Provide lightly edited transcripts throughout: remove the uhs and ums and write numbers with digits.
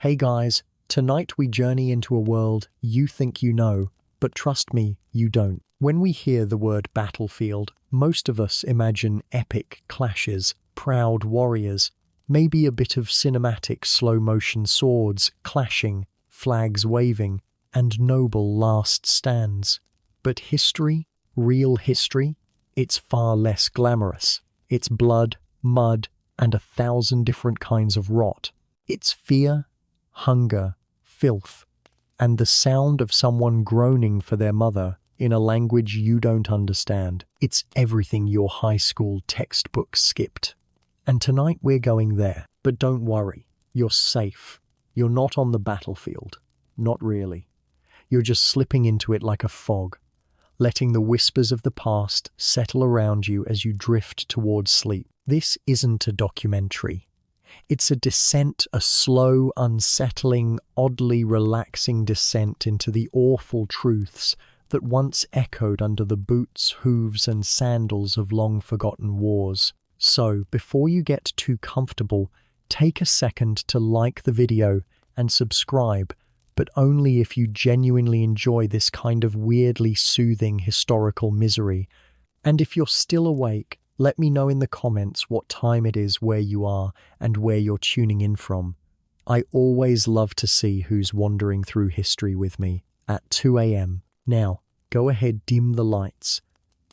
Hey guys, tonight we journey into a world you think you know, but trust me, you don't. When we hear the word battlefield, most of us imagine epic clashes, proud warriors, maybe a bit of cinematic slow-motion swords clashing, flags waving, and noble last stands. But history, real history, it's far less glamorous. It's blood, mud, and 1,000 different kinds of rot. It's fear, hunger, filth, and the sound of someone groaning for their mother in a language you don't understand. It's everything your high school textbook skipped. And tonight we're going there. But don't worry, you're safe. You're not on the battlefield. Not really. You're just slipping into it like a fog, letting the whispers of the past settle around you as you drift towards sleep. This isn't a documentary. It's a descent, a slow, unsettling, oddly relaxing descent into the awful truths that once echoed under the boots, hooves, and sandals of long-forgotten wars. So, before you get too comfortable, take a second to like the video and subscribe, but only if you genuinely enjoy this kind of weirdly soothing historical misery. And if you're still awake, let me know in the comments what time it is where you are and where you're tuning in from. I always love to see who's wandering through history with me at 2 a.m. Now, go ahead, dim the lights.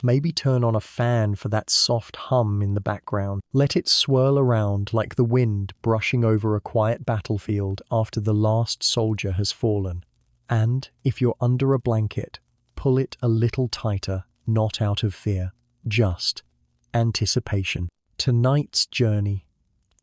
Maybe turn on a fan for that soft hum in the background. Let it swirl around like the wind brushing over a quiet battlefield after the last soldier has fallen. And if you're under a blanket, pull it a little tighter, not out of fear, just anticipation. Tonight's journey,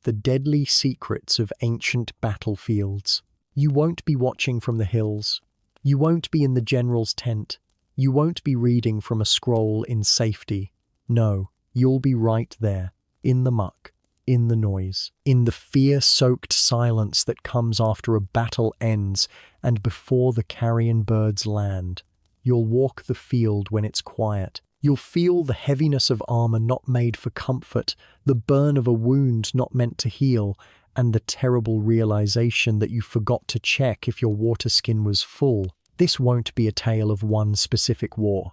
the deadly secrets of ancient battlefields. You won't be watching from the hills. You won't be in the general's tent. You won't be reading from a scroll in safety. No, you'll be right there, in the muck, in the noise, in the fear-soaked silence that comes after a battle ends and before the carrion birds land. You'll walk the field when it's quiet. You'll feel the heaviness of armor not made for comfort, the burn of a wound not meant to heal, and the terrible realization that you forgot to check if your water skin was full. This won't be a tale of one specific war.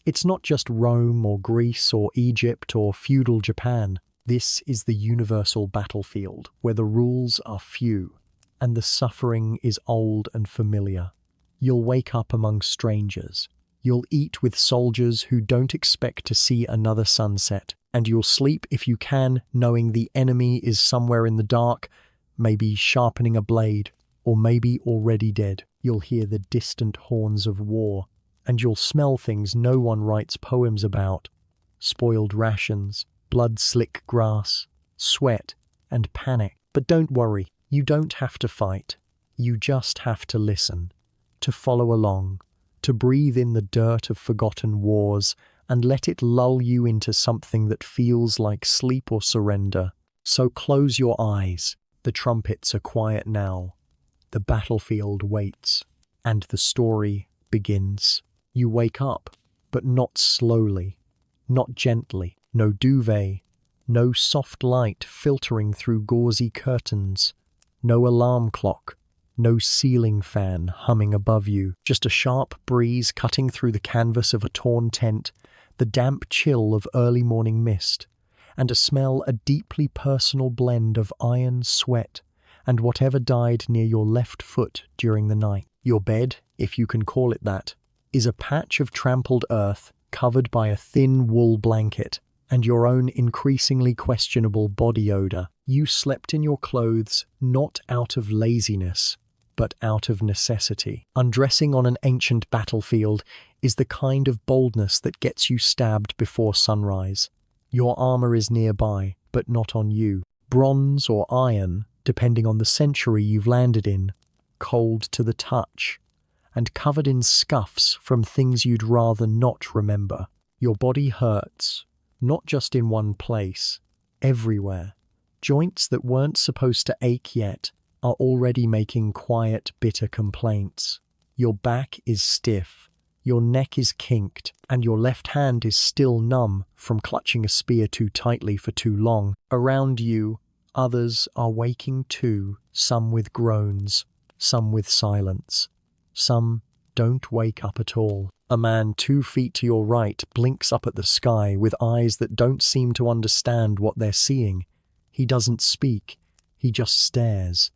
It's not just Rome or Greece or Egypt or feudal Japan. This is the universal battlefield, where the rules are few, and the suffering is old and familiar. You'll wake up among strangers. You'll eat with soldiers who don't expect to see another sunset, and you'll sleep if you can, knowing the enemy is somewhere in the dark, maybe sharpening a blade, or maybe already dead. You'll hear the distant horns of war, and you'll smell things no one writes poems about. Spoiled rations, blood-slick grass, sweat, and panic. But don't worry, you don't have to fight. You just have to listen, to follow along, to breathe in the dirt of forgotten wars and let it lull you into something that feels like sleep or surrender. So close your eyes. The trumpets are quiet now. The battlefield waits, and the story begins. You wake up, but not slowly, not gently. No duvet, no soft light filtering through gauzy curtains, no alarm clock, no ceiling fan humming above you, just a sharp breeze cutting through the canvas of a torn tent, the damp chill of early morning mist, and a smell a deeply personal blend of iron, sweat, and whatever died near your left foot during the night. Your bed, if you can call it that, is a patch of trampled earth covered by a thin wool blanket, and your own increasingly questionable body odor. You slept in your clothes not out of laziness, but out of necessity. Undressing on an ancient battlefield is the kind of boldness that gets you stabbed before sunrise. Your armor is nearby, but not on you. Bronze or iron, depending on the century you've landed in, cold to the touch, and covered in scuffs from things you'd rather not remember. Your body hurts, not just in one place, everywhere. Joints that weren't supposed to ache yet are already making quiet, bitter complaints. Your back is stiff, your neck is kinked, and your left hand is still numb from clutching a spear too tightly for too long. Around you, Others are waking too, some with groans, some with silence. Some don't wake up at all. A man 2 feet to your right blinks up at the sky with eyes that don't seem to understand what they're seeing. He doesn't speak, he just stares.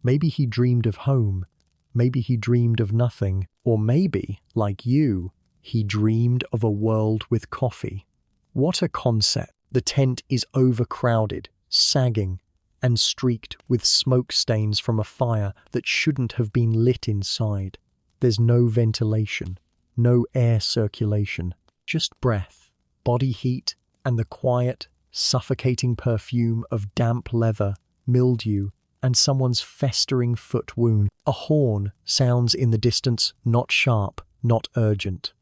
Maybe he dreamed of home, maybe he dreamed of nothing, or maybe, like you, he dreamed of a world with coffee. What a concept. The tent is overcrowded, sagging, and streaked with smoke stains from a fire that shouldn't have been lit inside. There's no ventilation, no air circulation, just breath, body heat, and the quiet, suffocating perfume of damp leather, mildew, and someone's festering foot wound. A horn sounds in the distance, not sharp, not urgent.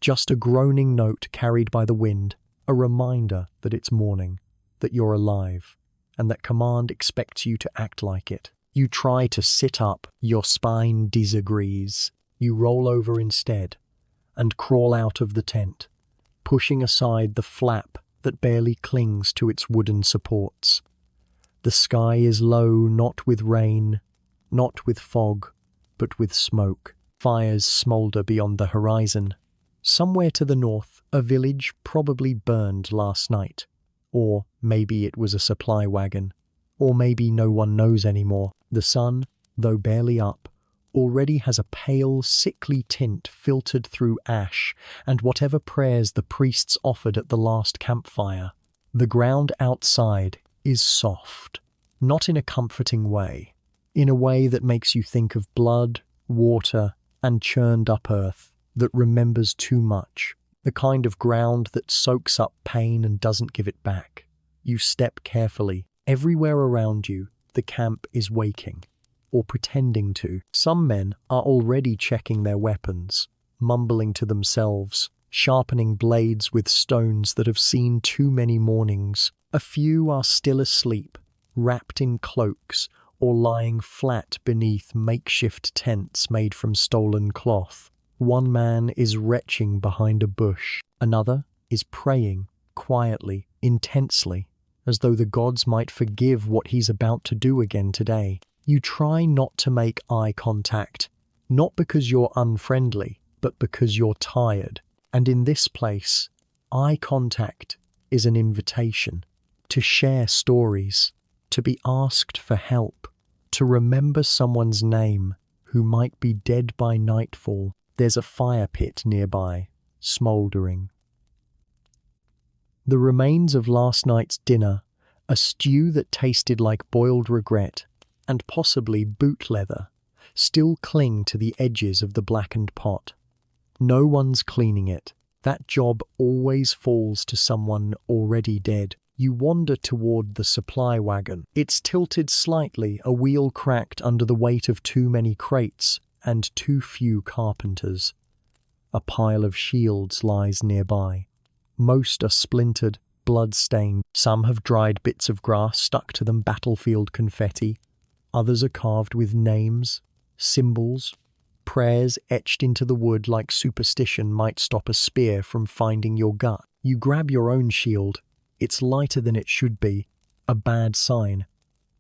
Just a groaning note carried by the wind, a reminder that it's morning, that you're alive, and that command expects you to act like it. You try to sit up, your spine disagrees. You roll over instead, and crawl out of the tent, pushing aside the flap that barely clings to its wooden supports. The sky is low, not with rain, not with fog, but with smoke. Fires smolder beyond the horizon. Somewhere to the north, a village probably burned last night. Or maybe it was a supply wagon. Or maybe no one knows anymore. The sun, though barely up, already has a pale, sickly tint filtered through ash and whatever prayers the priests offered at the last campfire. The ground outside is soft, not in a comforting way, in a way that makes you think of blood, water, and churned up earth that remembers too much, the kind of ground that soaks up pain and doesn't give it back. You step carefully. Everywhere around you, the camp is waking, or pretending to. Some men are already checking their weapons, mumbling to themselves, sharpening blades with stones that have seen too many mornings. A few are still asleep, wrapped in cloaks, or lying flat beneath makeshift tents made from stolen cloth. One man is retching behind a bush. Another is praying, quietly, intensely, as though the gods might forgive what he's about to do again today. You try not to make eye contact, not because you're unfriendly, but because you're tired. And in this place, eye contact is an invitation to share stories, to be asked for help, to remember someone's name who might be dead by nightfall. There's a fire pit nearby, smouldering. The remains of last night's dinner, a stew that tasted like boiled regret, and possibly boot leather, still cling to the edges of the blackened pot. No one's cleaning it. That job always falls to someone already dead. You wander toward the supply wagon. It's tilted slightly, a wheel cracked under the weight of too many crates and too few carpenters. A pile of shields lies nearby. Most are splintered, blood-stained. Some have dried bits of grass stuck to them, battlefield confetti. Others are carved with names, symbols, prayers etched into the wood like superstition might stop a spear from finding your gut. You grab your own shield. It's lighter than it should be. A bad sign.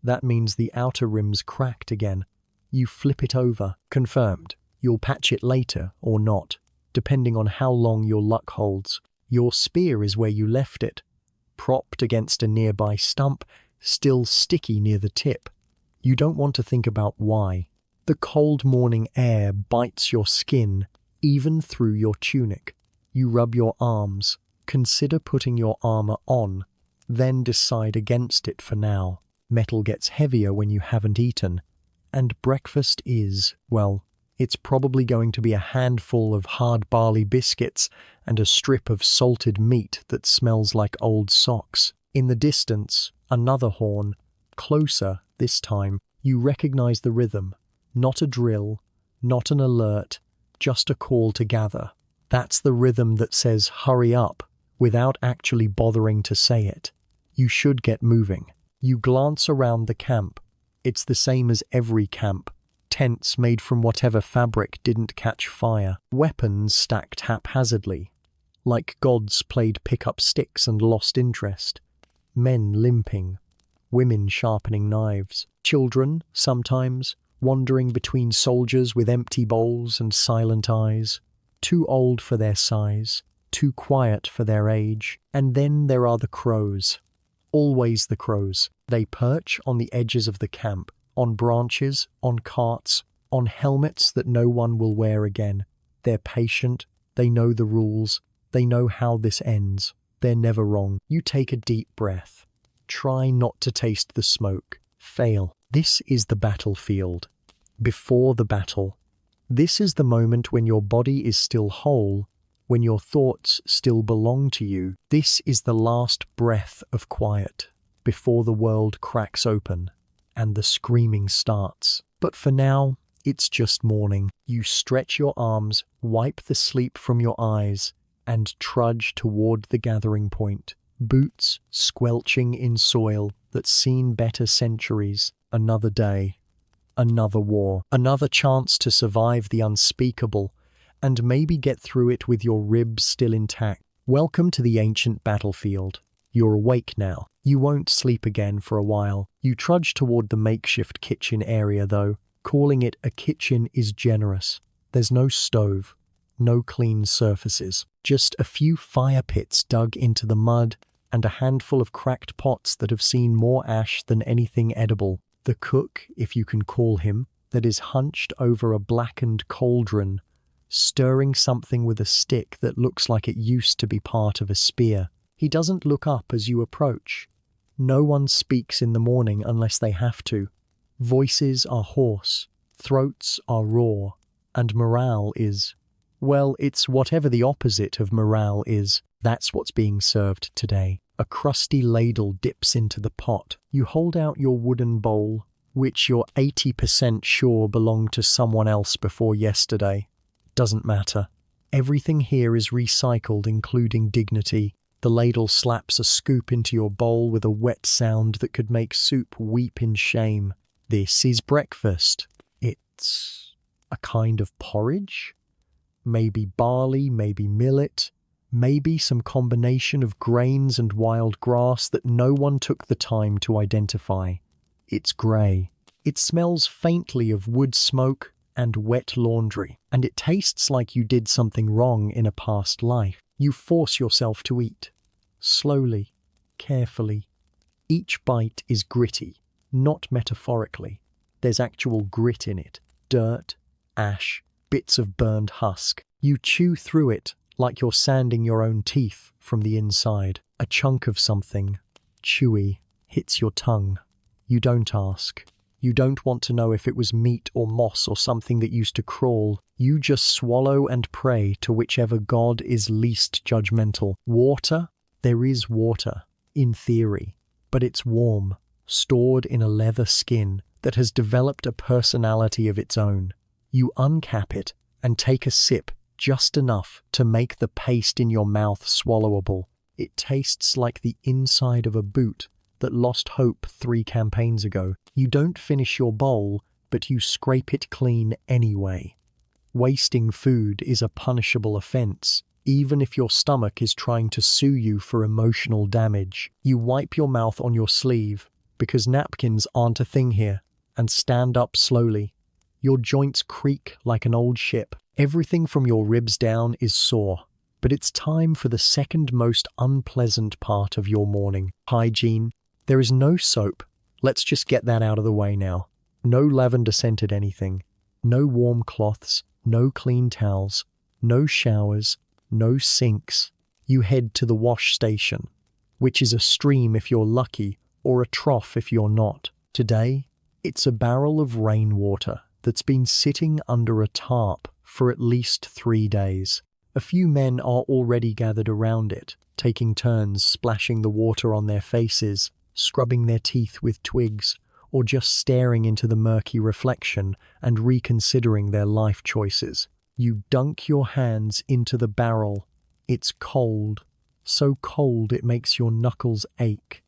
That means the outer rim's cracked again. You flip it over. Confirmed. You'll patch it later or not, depending on how long your luck holds. Your spear is where you left it, propped against a nearby stump, still sticky near the tip. You don't want to think about why. The cold morning air bites your skin, even through your tunic. You rub your arms, consider putting your armor on, then decide against it for now. Metal gets heavier when you haven't eaten. And breakfast is, well, it's probably going to be a handful of hard barley biscuits and a strip of salted meat that smells like old socks. In the distance, another horn. Closer, this time, you recognize the rhythm. Not a drill, not an alert, just a call to gather. That's the rhythm that says hurry up, without actually bothering to say it. You should get moving. You glance around the camp. It's the same as every camp. Tents made from whatever fabric didn't catch fire. Weapons stacked haphazardly, like gods played pick-up sticks and lost interest. Men limping, women sharpening knives, children, sometimes, wandering between soldiers with empty bowls and silent eyes, too old for their size, too quiet for their age. And then there are the crows. Always the crows. They perch on the edges of the camp, on branches, on carts, on helmets that no one will wear again. They're patient, they know the rules, they know how this ends. They're never wrong. You take a deep breath. Try not to taste the smoke. Fail. This is the battlefield. Before the battle. This is the moment when your body is still whole, when your thoughts still belong to you. This is the last breath of quiet, before the world cracks open and the screaming starts. But for now, it's just morning. You stretch your arms, wipe the sleep from your eyes, and trudge toward the gathering point. Boots squelching in soil that's seen better centuries. Another day, another war, another chance to survive the unspeakable, and maybe get through it with your ribs still intact. Welcome to the ancient battlefield. You're awake now. You won't sleep again for a while. You trudge toward the makeshift kitchen area though. Calling it a kitchen is generous. There's no stove, no clean surfaces. Just a few fire pits dug into the mud and a handful of cracked pots that have seen more ash than anything edible. The cook, if you can call him, that is hunched over a blackened cauldron, stirring something with a stick that looks like it used to be part of a spear. He doesn't look up as you approach. No one speaks in the morning unless they have to. Voices are hoarse, throats are raw, and morale is, well, it's whatever the opposite of morale is. That's what's being served today. A crusty ladle dips into the pot. You hold out your wooden bowl, which you're 80% sure belonged to someone else before yesterday. Doesn't matter. Everything here is recycled, including dignity. The ladle slaps a scoop into your bowl with a wet sound that could make soup weep in shame. This is breakfast. It's a kind of porridge? Maybe barley, maybe millet, maybe some combination of grains and wild grass that no one took the time to identify. It's grey. It smells faintly of wood smoke and wet laundry, and it tastes like you did something wrong in a past life. You force yourself to eat. Slowly, carefully. Each bite is gritty, not metaphorically. There's actual grit in it. Dirt, ash, bits of burned husk. You chew through it like you're sanding your own teeth from the inside. A chunk of something, chewy, hits your tongue. You don't ask. You don't want to know if it was meat or moss or something that used to crawl. You just swallow and pray to whichever god is least judgmental. Water? There is water, in theory, but it's warm, stored in a leather skin that has developed a personality of its own. You uncap it and take a sip, just enough to make the paste in your mouth swallowable. It tastes like the inside of a boot that lost hope 3 campaigns ago. You don't finish your bowl, but you scrape it clean anyway. Wasting food is a punishable offense, even if your stomach is trying to sue you for emotional damage. You wipe your mouth on your sleeve, because napkins aren't a thing here, and stand up slowly. Your joints creak like an old ship. Everything from your ribs down is sore. But it's time for the second most unpleasant part of your morning. Hygiene. There is no soap. Let's just get that out of the way now. No lavender-scented anything. No warm cloths. No clean towels. No showers. No sinks. You head to the wash station, which is a stream if you're lucky, or a trough if you're not. Today, it's a barrel of rainwater that's been sitting under a tarp for at least 3 days. A few men are already gathered around it, taking turns splashing the water on their faces, scrubbing their teeth with twigs, or just staring into the murky reflection and reconsidering their life choices. You dunk your hands into the barrel. It's cold, so cold it makes your knuckles ache.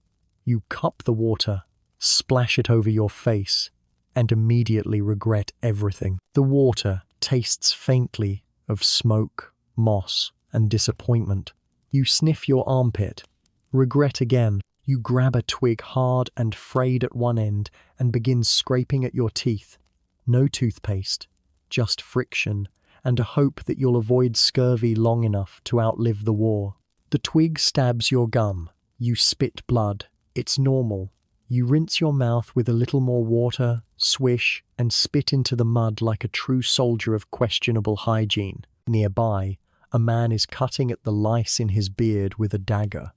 You cup the water, splash it over your face, and immediately regret everything. The water tastes faintly of smoke, moss, and disappointment. You sniff your armpit, regret again. You grab a twig hard and frayed at one end and begin scraping at your teeth. No toothpaste, just friction, and a hope that you'll avoid scurvy long enough to outlive the war. The twig stabs your gum. You spit blood. It's normal. You rinse your mouth with a little more water, swish, and spit into the mud like a true soldier of questionable hygiene. Nearby, a man is cutting at the lice in his beard with a dagger.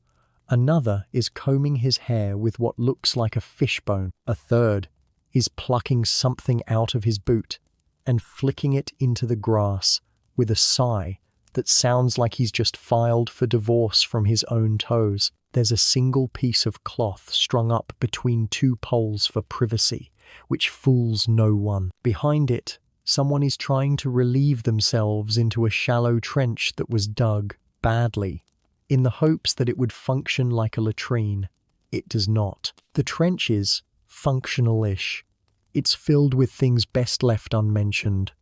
Another is combing his hair with what looks like a fishbone. A third is plucking something out of his boot and flicking it into the grass with a sigh that sounds like he's just filed for divorce from his own toes. There's a single piece of cloth strung up between two poles for privacy, which fools no one. Behind it, someone is trying to relieve themselves into a shallow trench that was dug badly, in the hopes that it would function like a latrine. It does not. The trench is functional-ish. It's filled with things best left unmentioned.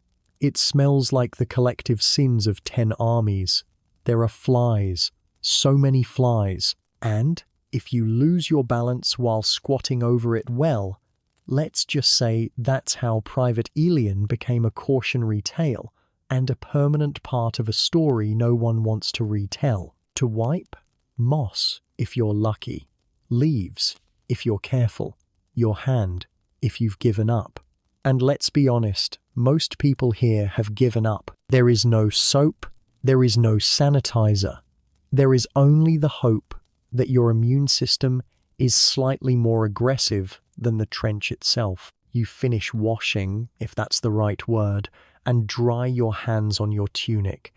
It smells like the collective sins of 10 armies. There are flies, so many flies. And if you lose your balance while squatting over it, well, let's just say that's how Private Elian became a cautionary tale and a permanent part of a story no one wants to retell. To wipe? Moss, if you're lucky. Leaves, if you're careful. Your hand, if you've given up. And let's be honest, most people here have given up. There is no soap, there is no sanitizer. There is only the hope that your immune system is slightly more aggressive than the trench itself. You finish washing, if that's the right word, and dry your hands on your tunic.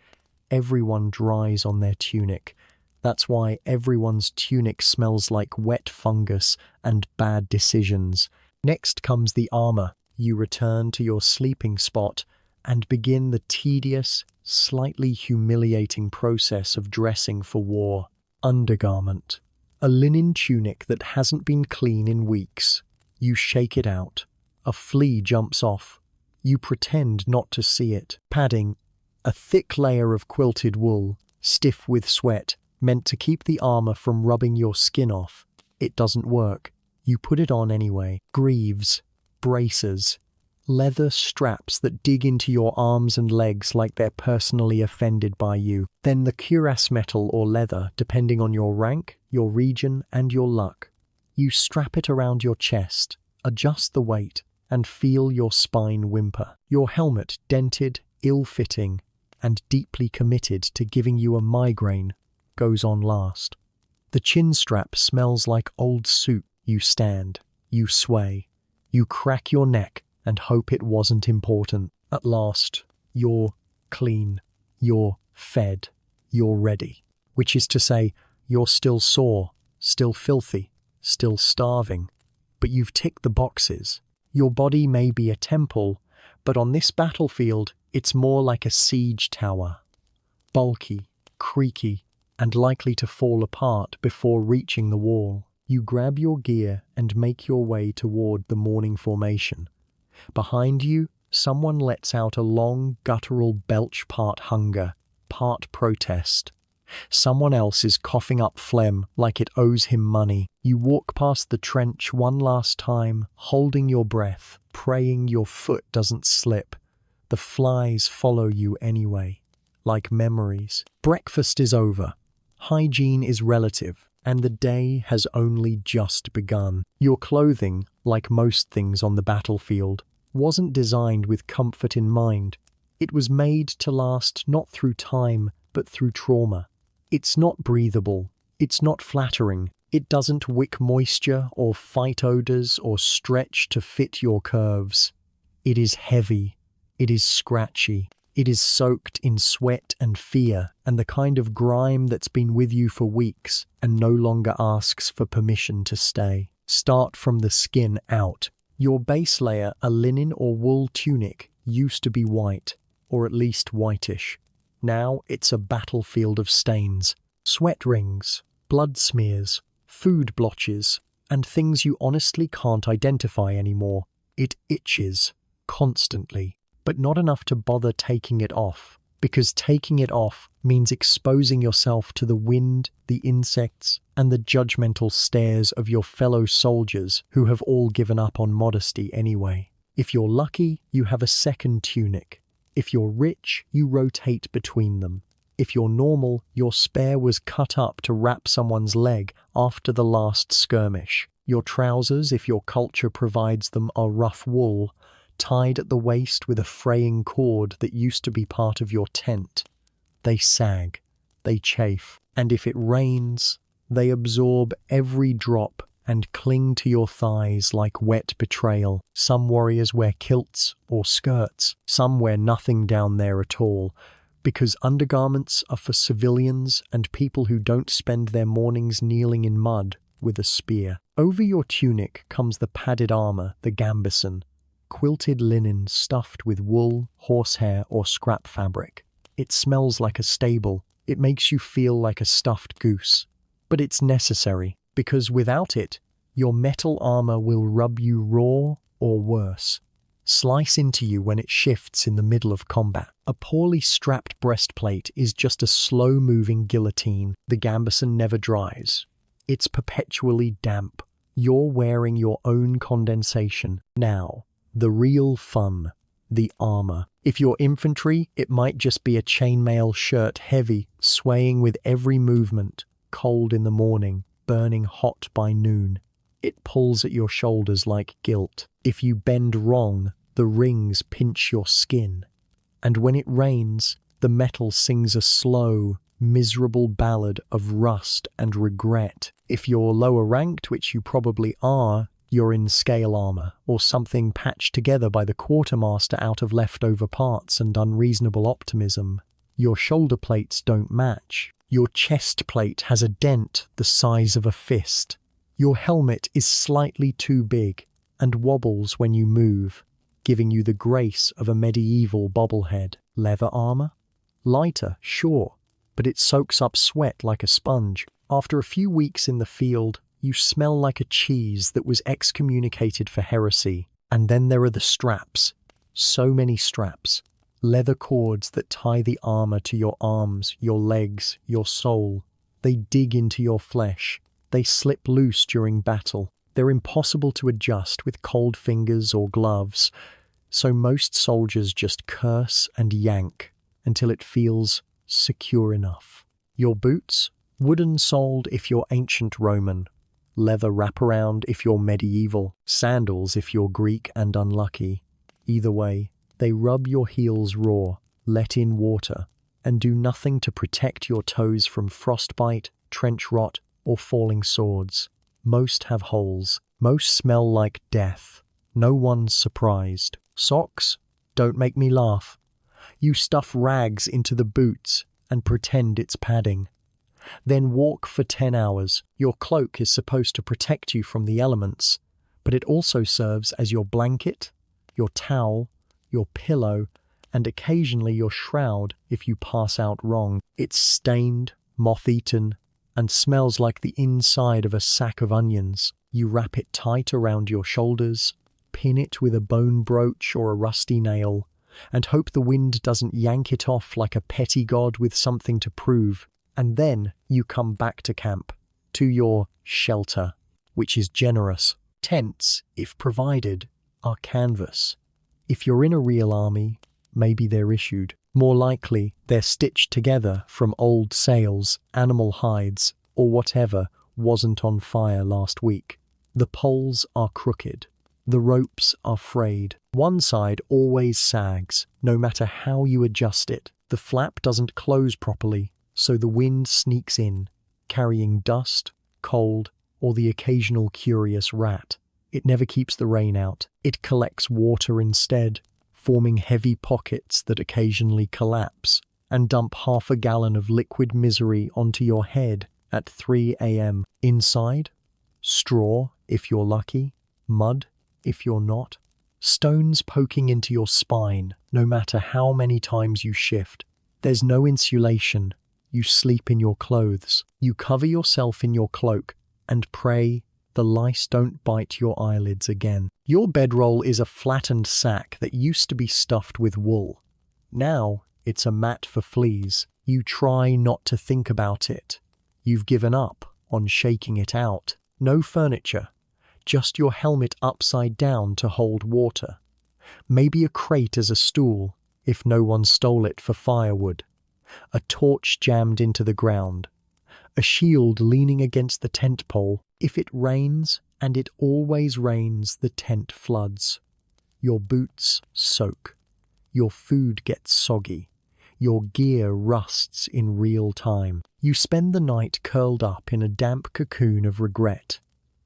Everyone dries on their tunic. That's why everyone's tunic smells like wet fungus and bad decisions. Next comes the armor. You return to your sleeping spot and begin the tedious, slightly humiliating process of dressing for war. Undergarment. A linen tunic that hasn't been clean in weeks. You shake it out. A flea jumps off. You pretend not to see it. Padding. A thick layer of quilted wool, stiff with sweat, meant to keep the armor from rubbing your skin off. It doesn't work. You put it on anyway. Greaves. Braces. Leather straps that dig into your arms and legs like they're personally offended by you. Then the cuirass metal or leather, depending on your rank, your region, and your luck. You strap it around your chest, adjust the weight, and feel your spine whimper. Your helmet, dented, ill-fitting, and deeply committed to giving you a migraine, goes on last. The chin strap smells like old soup. You stand, you sway, you crack your neck, and hope it wasn't important. At last, you're clean, you're fed, you're ready. Which is to say, you're still sore, still filthy, still starving, but you've ticked the boxes. Your body may be a temple, but on this battlefield, it's more like a siege tower. Bulky, creaky, and likely to fall apart before reaching the wall. You grab your gear and make your way toward the morning formation. Behind you, someone lets out a long, guttural belch, part hunger, part protest. Someone else is coughing up phlegm like it owes him money. You walk past the trench one last time, holding your breath, praying your foot doesn't slip. The flies follow you anyway, like memories. Breakfast is over. Hygiene is relative, and the day has only just begun. Your clothing, like most things on the battlefield, wasn't designed with comfort in mind. It was made to last not through time, but through trauma. It's not breathable. It's not flattering. It doesn't wick moisture or fight odors or stretch to fit your curves. It is heavy. It is scratchy. It is soaked in sweat and fear and the kind of grime that's been with you for weeks and no longer asks for permission to stay. Start from the skin out. Your base layer, a linen or wool tunic, used to be white, or at least whitish. Now it's a battlefield of stains. Sweat rings, blood smears, food blotches, and things you honestly can't identify anymore. It itches, constantly, but not enough to bother taking it off, because taking it off means exposing yourself to the wind, the insects, and the judgmental stares of your fellow soldiers who have all given up on modesty anyway. If you're lucky, you have a second tunic. If you're rich, you rotate between them. If you're normal, your spare was cut up to wrap someone's leg after the last skirmish. Your trousers, if your culture provides them, are rough wool, tied at the waist with a fraying cord that used to be part of your tent. They sag, they chafe, and if it rains, they absorb every drop and cling to your thighs like wet betrayal. Some warriors wear kilts or skirts, some wear nothing down there at all, because undergarments are for civilians and people who don't spend their mornings kneeling in mud with a spear. Over your tunic comes the padded armor, the gambeson, quilted linen stuffed with wool, horsehair, or scrap fabric. It smells like a stable. It makes you feel like a stuffed goose. But it's necessary, because without it, your metal armor will rub you raw or worse, slice into you when it shifts in the middle of combat. A poorly strapped breastplate is just a slow-moving guillotine. The gambeson never dries. It's perpetually damp. You're wearing your own condensation. Now, the real fun, the armor. If you're infantry, it might just be a chainmail shirt, heavy, swaying with every movement, cold in the morning, burning hot by noon. It pulls at your shoulders like guilt. If you bend wrong, the rings pinch your skin. And when it rains, the metal sings a slow, miserable ballad of rust and regret. If you're lower ranked, which you probably are, you're in scale armor, or something patched together by the quartermaster out of leftover parts and unreasonable optimism. Your shoulder plates don't match. Your chest plate has a dent the size of a fist. Your helmet is slightly too big and wobbles when you move, giving you the grace of a medieval bobblehead. Leather armor? Lighter, sure, but it soaks up sweat like a sponge. After a few weeks in the field, you smell like a cheese that was excommunicated for heresy. And then there are the straps. So many straps. Leather cords that tie the armor to your arms, your legs, your soul. They dig into your flesh. They slip loose during battle. They're impossible to adjust with cold fingers or gloves. So most soldiers just curse and yank until it feels secure enough. Your boots? Wooden-soled if you're ancient Roman. Leather wraparound if you're medieval. Sandals if you're Greek and unlucky. Either way, they rub your heels raw, let in water, and do nothing to protect your toes from frostbite, trench rot, or falling swords. Most have holes. Most smell like death. No one's surprised. Socks? Don't make me laugh. You stuff rags into the boots and pretend it's padding. Then walk for 10 hours. Your cloak is supposed to protect you from the elements, but it also serves as your blanket, your towel, your pillow, and occasionally your shroud if you pass out wrong. It's stained, moth-eaten, and smells like the inside of a sack of onions. You wrap it tight around your shoulders, pin it with a bone brooch or a rusty nail, and hope the wind doesn't yank it off like a petty god with something to prove. And then you come back to camp, to your shelter, which is generous. Tents, if provided, are canvas. If you're in a real army, maybe they're issued. More likely, they're stitched together from old sails, animal hides, or whatever wasn't on fire last week. The poles are crooked. The ropes are frayed. One side always sags, no matter how you adjust it. The flap doesn't close properly, so the wind sneaks in, carrying dust, cold, or the occasional curious rat. It never keeps the rain out. It collects water instead, forming heavy pockets that occasionally collapse and dump half a gallon of liquid misery onto your head at 3 a.m. Inside, straw if you're lucky, mud if you're not, stones poking into your spine no matter how many times you shift. There's no insulation. You sleep in your clothes. You cover yourself in your cloak and pray the lice don't bite your eyelids again. Your bedroll is a flattened sack that used to be stuffed with wool. Now It's a mat for fleas. You try not to think about it. You've given up on shaking it out. No furniture, just your helmet upside down to hold water. Maybe a crate as a stool, if no one stole it for firewood. A torch jammed into the ground. A shield leaning against the tent pole. If it rains, and it always rains, the tent floods. Your boots soak. Your food gets soggy. Your gear rusts in real time. You spend the night curled up in a damp cocoon of regret,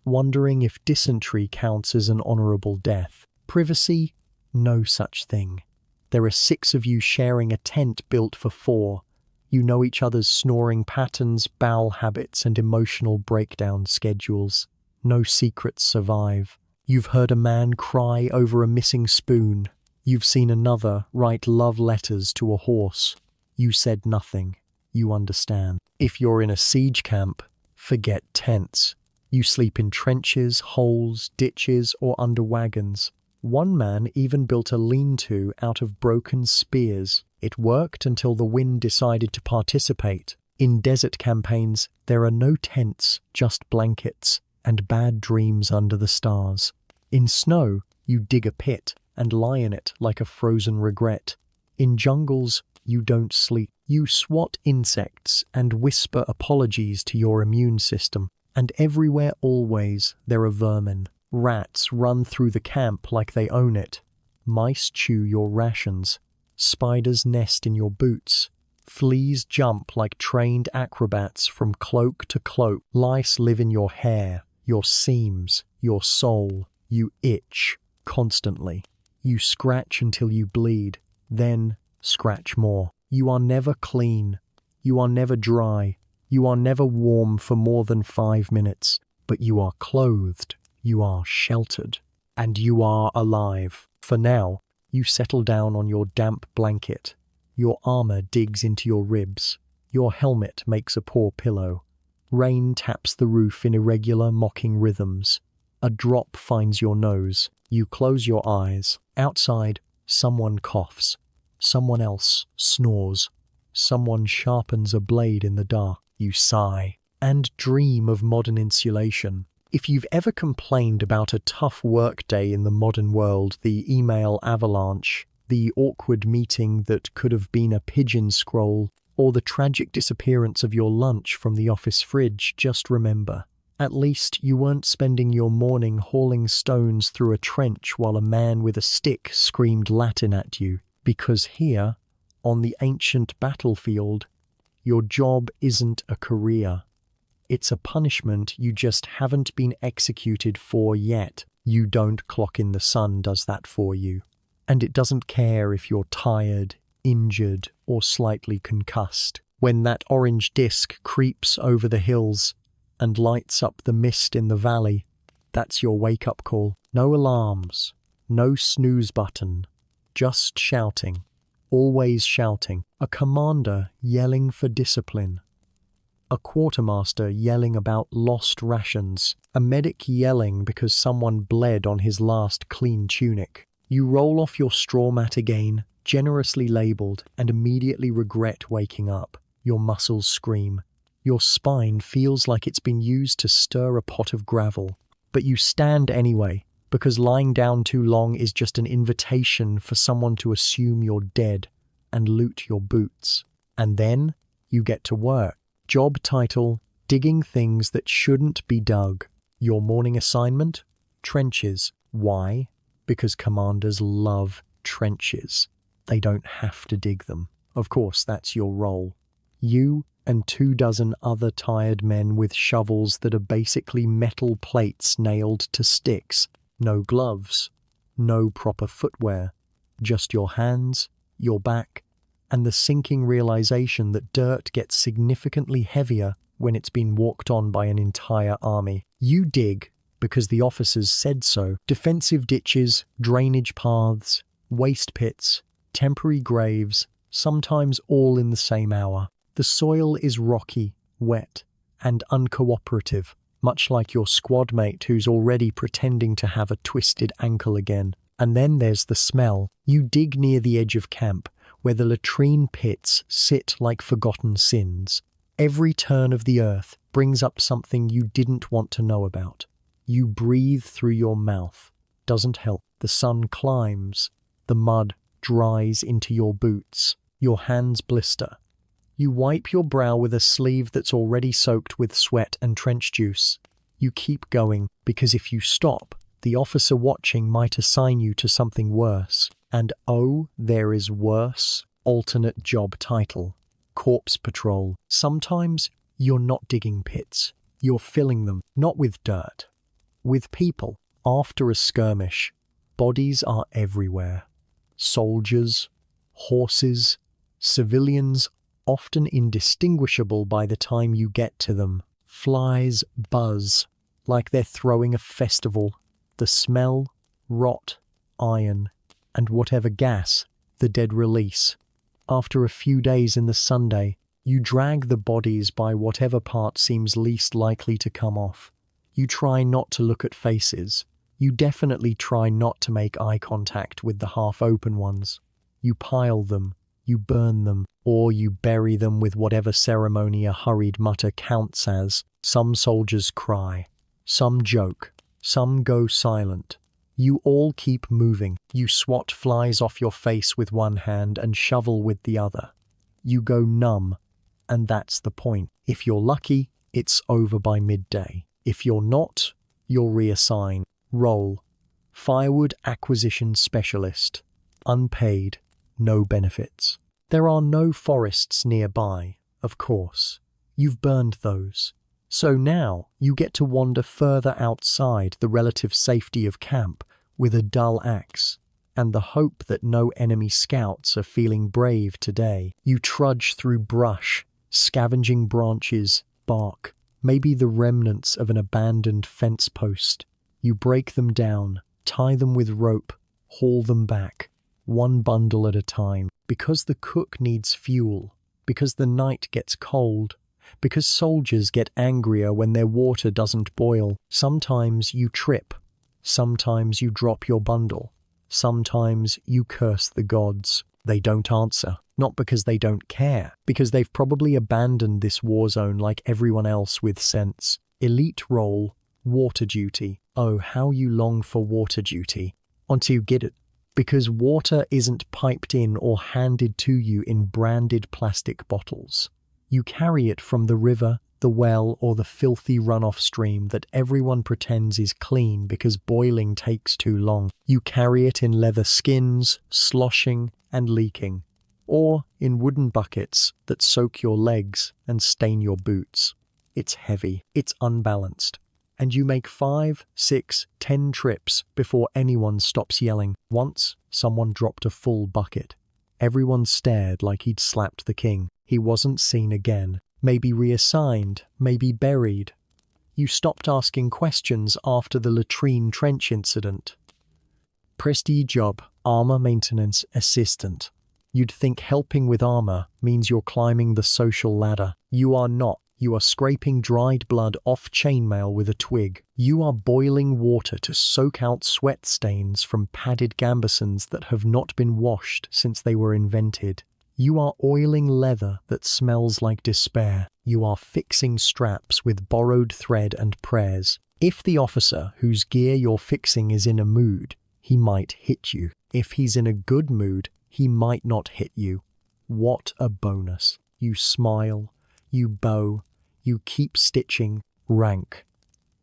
wondering if dysentery counts as an honorable death. Privacy? No such thing. There are 6 of you sharing a tent built for 4. You know each other's snoring patterns, bowel habits, and emotional breakdown schedules. No secrets survive. You've heard a man cry over a missing spoon. You've seen another write love letters to a horse. You said nothing. You understand. If you're in a siege camp, forget tents. You sleep in trenches, holes, ditches, or under wagons. One man even built a lean-to out of broken spears. It worked until the wind decided to participate. In desert campaigns, there are no tents, just blankets, and bad dreams under the stars. In snow, you dig a pit and lie in it like a frozen regret. In jungles, you don't sleep. You swat insects and whisper apologies to your immune system. And everywhere always there are vermin. Rats run through the camp like they own it. Mice chew your rations. Spiders nest in your boots. Fleas jump like trained acrobats from cloak to cloak. Lice live in your hair, your seams, your soul. You itch constantly. You scratch until you bleed, then scratch more. You are never clean. You are never dry. You are never warm for more than 5 minutes, but you are clothed. You are sheltered, and you are alive. For now, you settle down on your damp blanket. Your armor digs into your ribs. Your helmet makes a poor pillow. Rain taps the roof in irregular, mocking rhythms. A drop finds your nose. You close your eyes. Outside, someone coughs. Someone else snores. Someone sharpens a blade in the dark. You sigh and dream of modern insulation. If you've ever complained about a tough workday in the modern world, the email avalanche, the awkward meeting that could have been a pigeon scroll, or the tragic disappearance of your lunch from the office fridge, just remember, at least you weren't spending your morning hauling stones through a trench while a man with a stick screamed Latin at you, because here, on the ancient battlefield, your job isn't a career. It's a punishment you just haven't been executed for yet. You don't clock in, the sun does that for you. And it doesn't care if you're tired, injured, or slightly concussed. When that orange disc creeps over the hills and lights up the mist in the valley, that's your wake-up call. No alarms, no snooze button, just shouting, always shouting. A commander yelling for discipline. A quartermaster yelling about lost rations. A medic yelling because someone bled on his last clean tunic. You roll off your straw mat again, generously labeled, and immediately regret waking up. Your muscles scream. Your spine feels like it's been used to stir a pot of gravel. But you stand anyway, because lying down too long is just an invitation for someone to assume you're dead and loot your boots. And then you get to work. Job title, digging things that shouldn't be dug. Your morning assignment, trenches. Why? Because commanders love trenches. They don't have to dig them. Of course, that's your role. You and 24 other tired men with shovels that are basically metal plates nailed to sticks. No gloves, no proper footwear, just your hands, your back, and the sinking realization that dirt gets significantly heavier when it's been walked on by an entire army. You dig because the officers said so. Defensive ditches, drainage paths, waste pits, temporary graves, sometimes all in the same hour. The soil is rocky, wet, and uncooperative, much like your squad mate who's already pretending to have a twisted ankle again. And then there's the smell. You dig near the edge of camp, where the latrine pits sit like forgotten sins. Every turn of the earth brings up something you didn't want to know about. You breathe through your mouth. Doesn't help. The sun climbs. The mud dries into your boots. Your hands blister. You wipe your brow with a sleeve that's already soaked with sweat and trench juice. You keep going, because if you stop, the officer watching might assign you to something worse. And oh, there is worse. Alternate job title. Corpse Patrol. Sometimes you're not digging pits. You're filling them, not with dirt, with people. After a skirmish, bodies are everywhere. Soldiers, horses, civilians, often indistinguishable by the time you get to them. Flies buzz like they're throwing a festival. The smell, rot, iron, and whatever gas the dead release. After a few days in the Sunday, you drag the bodies by whatever part seems least likely to come off. You try not to look at faces. You definitely try not to make eye contact with the half-open ones. You pile them, you burn them, or you bury them with whatever ceremony a hurried mutter counts as. Some soldiers cry, some joke, some go silent. You all keep moving. You swat flies off your face with one hand and shovel with the other. You go numb, and that's the point. If you're lucky, it's over by midday. If you're not, you'll reassign. Role: Firewood Acquisition Specialist. Unpaid, no benefits. There are no forests nearby, of course. You've burned those. So now you get to wander further outside the relative safety of camp with a dull axe, and the hope that no enemy scouts are feeling brave today. You trudge through brush, scavenging branches, bark, maybe the remnants of an abandoned fence post. You break them down, tie them with rope, haul them back, one bundle at a time, because the cook needs fuel, because the night gets cold, because soldiers get angrier when their water doesn't boil. Sometimes you trip. Sometimes you drop your bundle. Sometimes you curse the gods. They don't answer, not because they don't care, because they've probably abandoned this war zone like everyone else with sense. Elite role, water duty. Oh, how you long for water duty. Until you get it. Because water isn't piped in or handed to you in branded plastic bottles. You carry it from the river, the well, or the filthy runoff stream that everyone pretends is clean because boiling takes too long. You carry it in leather skins, sloshing and leaking, or in wooden buckets that soak your legs and stain your boots. It's heavy, it's unbalanced, and you make 5, 6, 10 trips before anyone stops yelling. Once, someone dropped a full bucket. Everyone stared like he'd slapped the king. He wasn't seen again. Maybe reassigned, maybe buried. You stopped asking questions after the latrine trench incident. Prestige job, armor maintenance assistant. You'd think helping with armor means you're climbing the social ladder. You are not. You are scraping dried blood off chainmail with a twig. You are boiling water to soak out sweat stains from padded gambesons that have not been washed since they were invented. You are oiling leather that smells like despair. You are fixing straps with borrowed thread and prayers. If the officer whose gear you're fixing is in a mood, he might hit you. If he's in a good mood, he might not hit you. What a bonus. You smile, you bow, you keep stitching. Rank: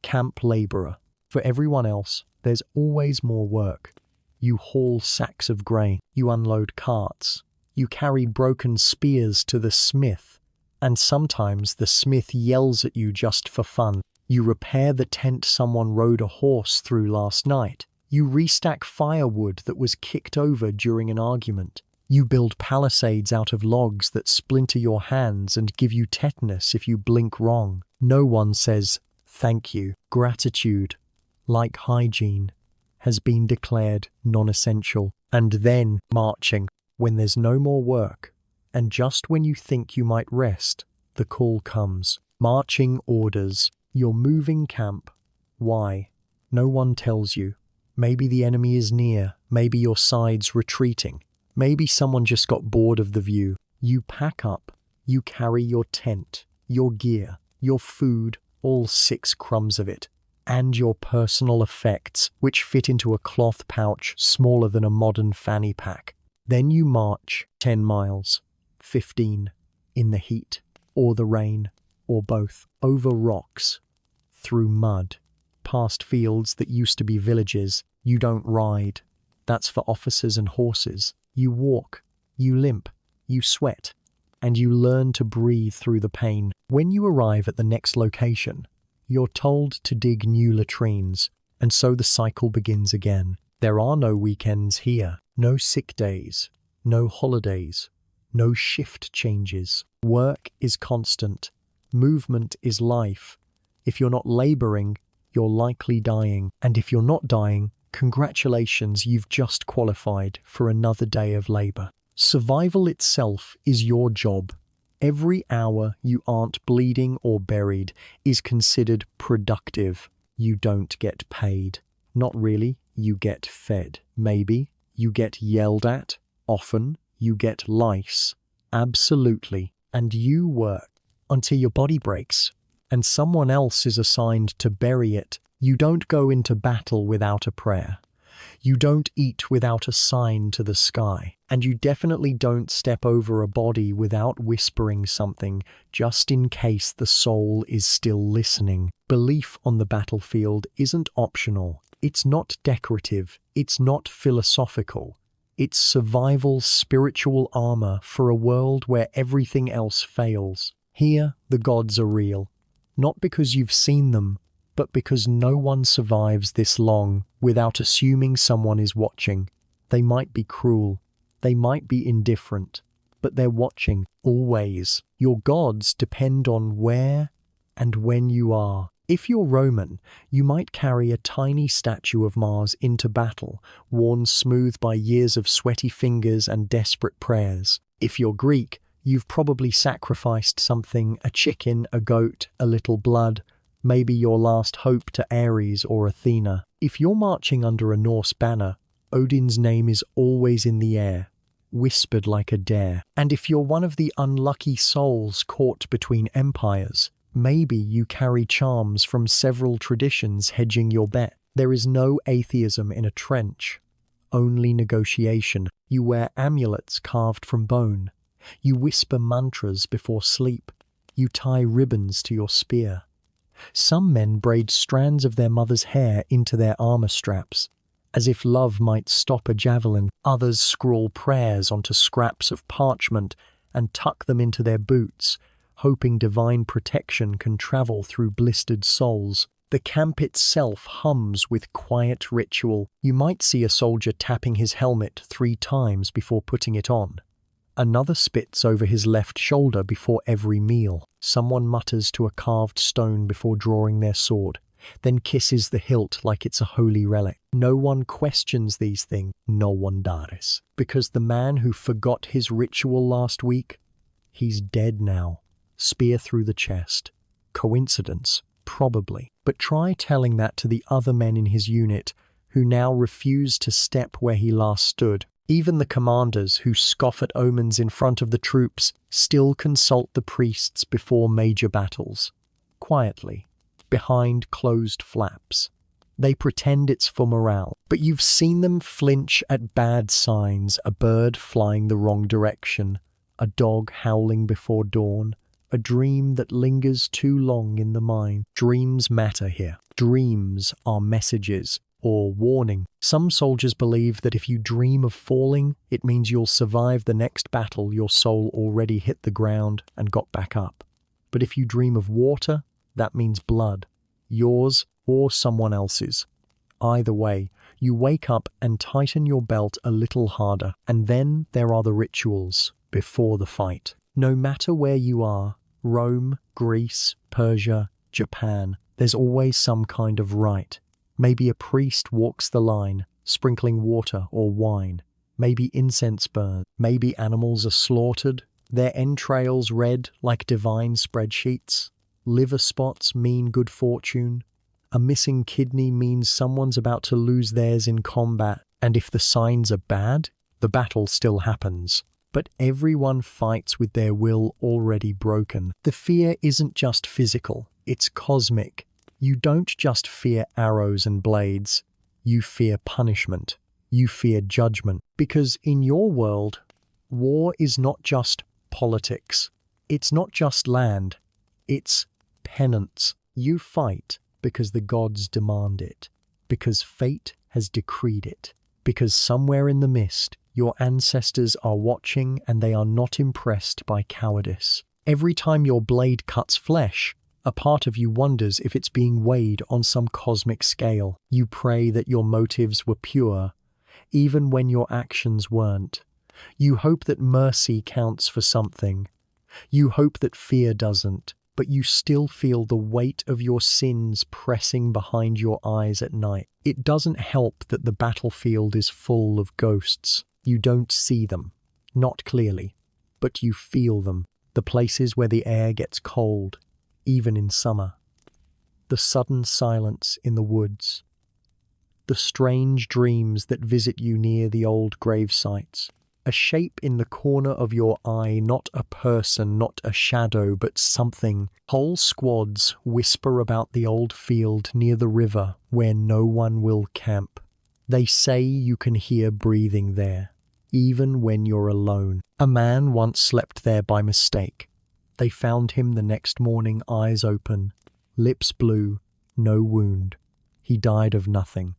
camp laborer. For everyone else, there's always more work. You haul sacks of grain. You unload carts. You carry broken spears to the smith, and sometimes the smith yells at you just for fun. You repair the tent someone rode a horse through last night. You restack firewood that was kicked over during an argument. You build palisades out of logs that splinter your hands and give you tetanus if you blink wrong. No one says thank you. Gratitude, like hygiene, has been declared non-essential. And then marching. When there's no more work, and just when you think you might rest, the call comes. Marching orders. You're moving camp. Why? No one tells you. Maybe the enemy is near. Maybe your side's retreating. Maybe someone just got bored of the view. You pack up. You carry your tent, your gear, your food, all 6 crumbs of it, and your personal effects, which fit into a cloth pouch smaller than a modern fanny pack. Then you march 10 miles, 15, in the heat, or the rain, or both, over rocks, through mud, past fields that used to be villages. You don't ride. That's for officers and horses. You walk, you limp, you sweat, and you learn to breathe through the pain. When you arrive at the next location, you're told to dig new latrines, and so the cycle begins again. There are no weekends here, no sick days, no holidays, no shift changes. Work is constant. Movement is life. If you're not laboring, you're likely dying. And if you're not dying, congratulations, you've just qualified for another day of labor. Survival itself is your job. Every hour you aren't bleeding or buried is considered productive. You don't get paid. Not really. You get fed. Maybe. You get yelled at. Often. You get lice. Absolutely. And you work until your body breaks, and someone else is assigned to bury it. You don't go into battle without a prayer. You don't eat without a sign to the sky. And you definitely don't step over a body without whispering something, just in case the soul is still listening. Belief on the battlefield isn't optional. It's not decorative. It's not philosophical. It's survival spiritual armor for a world where everything else fails. Here, the gods are real. Not because you've seen them, but because no one survives this long without assuming someone is watching. They might be cruel, they might be indifferent, but they're watching, always. Your gods depend on where and when you are. If you're Roman, you might carry a tiny statue of Mars into battle, worn smooth by years of sweaty fingers and desperate prayers. If you're Greek, you've probably sacrificed something, a chicken, a goat, a little blood, maybe your last hope to Ares or Athena. If you're marching under a Norse banner, Odin's name is always in the air, whispered like a dare. And if you're one of the unlucky souls caught between empires, maybe you carry charms from several traditions hedging your bet. There is no atheism in a trench, only negotiation. You wear amulets carved from bone. You whisper mantras before sleep. You tie ribbons to your spear. Some men braid strands of their mother's hair into their armor straps, as if love might stop a javelin. Others scrawl prayers onto scraps of parchment and tuck them into their boots, hoping divine protection can travel through blistered soles. The camp itself hums with quiet ritual. You might see a soldier tapping his helmet 3 times before putting it on. Another spits over his left shoulder before every meal. Someone mutters to a carved stone before drawing their sword, then kisses the hilt like it's a holy relic. No one questions these things. No one does. Because the man who forgot his ritual last week, he's dead now. Spear through the chest. Coincidence? Probably. But try telling that to the other men in his unit, who now refuse to step where he last stood. Even the commanders who scoff at omens in front of the troops still consult the priests before major battles. Quietly, behind closed flaps. They pretend it's for morale, but you've seen them flinch at bad signs, a bird flying the wrong direction, a dog howling before dawn, a dream that lingers too long in the mind. Dreams matter here. Dreams are messages or warning. Some soldiers believe that if you dream of falling, it means you'll survive the next battle. Your soul already hit the ground and got back up. But if you dream of water, that means blood, yours or someone else's. Either way, you wake up and tighten your belt a little harder. And then there are the rituals before the fight. No matter where you are, Rome, Greece, Persia, Japan, there's always some kind of rite. Maybe a priest walks the line, sprinkling water or wine. Maybe incense burns. Maybe animals are slaughtered, their entrails red like divine spreadsheets. Liver spots mean good fortune. A missing kidney means someone's about to lose theirs in combat. And if the signs are bad, The battle still happens, but everyone fights with their will already broken. The fear isn't just physical, it's cosmic. You don't just fear arrows and blades, you fear punishment. You fear judgment. Because in your world, war is not just politics. It's not just land. It's penance. You fight because the gods demand it, because fate has decreed it, because somewhere in the mist, your ancestors are watching and they are not impressed by cowardice. Every time your blade cuts flesh, a part of you wonders if it's being weighed on some cosmic scale. You pray that your motives were pure, even when your actions weren't. You hope that mercy counts for something. You hope that fear doesn't, but you still feel the weight of your sins pressing behind your eyes at night. It doesn't help that the battlefield is full of ghosts. You don't see them, not clearly, but you feel them. The places where the air gets cold, even in summer. The sudden silence in the woods. The strange dreams that visit you near the old grave sites. A shape in the corner of your eye, not a person, not a shadow, but something. Whole squads whisper about the old field near the river where no one will camp. They say you can hear breathing there, even when you're alone. A man once slept there by mistake. They found him the next morning, eyes open, lips blue, no wound. He died of nothing.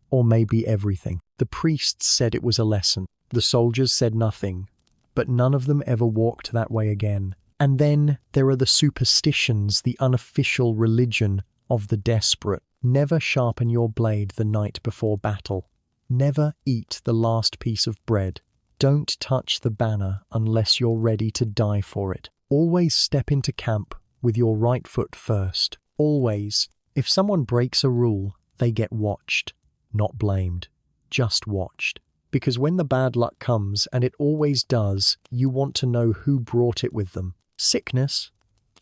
Or maybe everything. The priests said it was a lesson. The soldiers said nothing, but none of them ever walked that way again. And then there are the superstitions, the unofficial religion of the desperate. Never sharpen your blade the night before battle. Never eat the last piece of bread. Don't touch the banner unless you're ready to die for it. Always step into camp with your right foot first. Always. If someone breaks a rule, they get watched. Not blamed, just watched. Because when the bad luck comes, and it always does, you want to know who brought it with them. Sickness,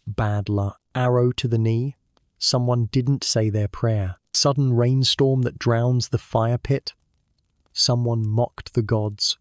bad luck. Arrow to the knee, someone didn't say their prayer. Sudden rainstorm that drowns the fire pit, someone mocked the gods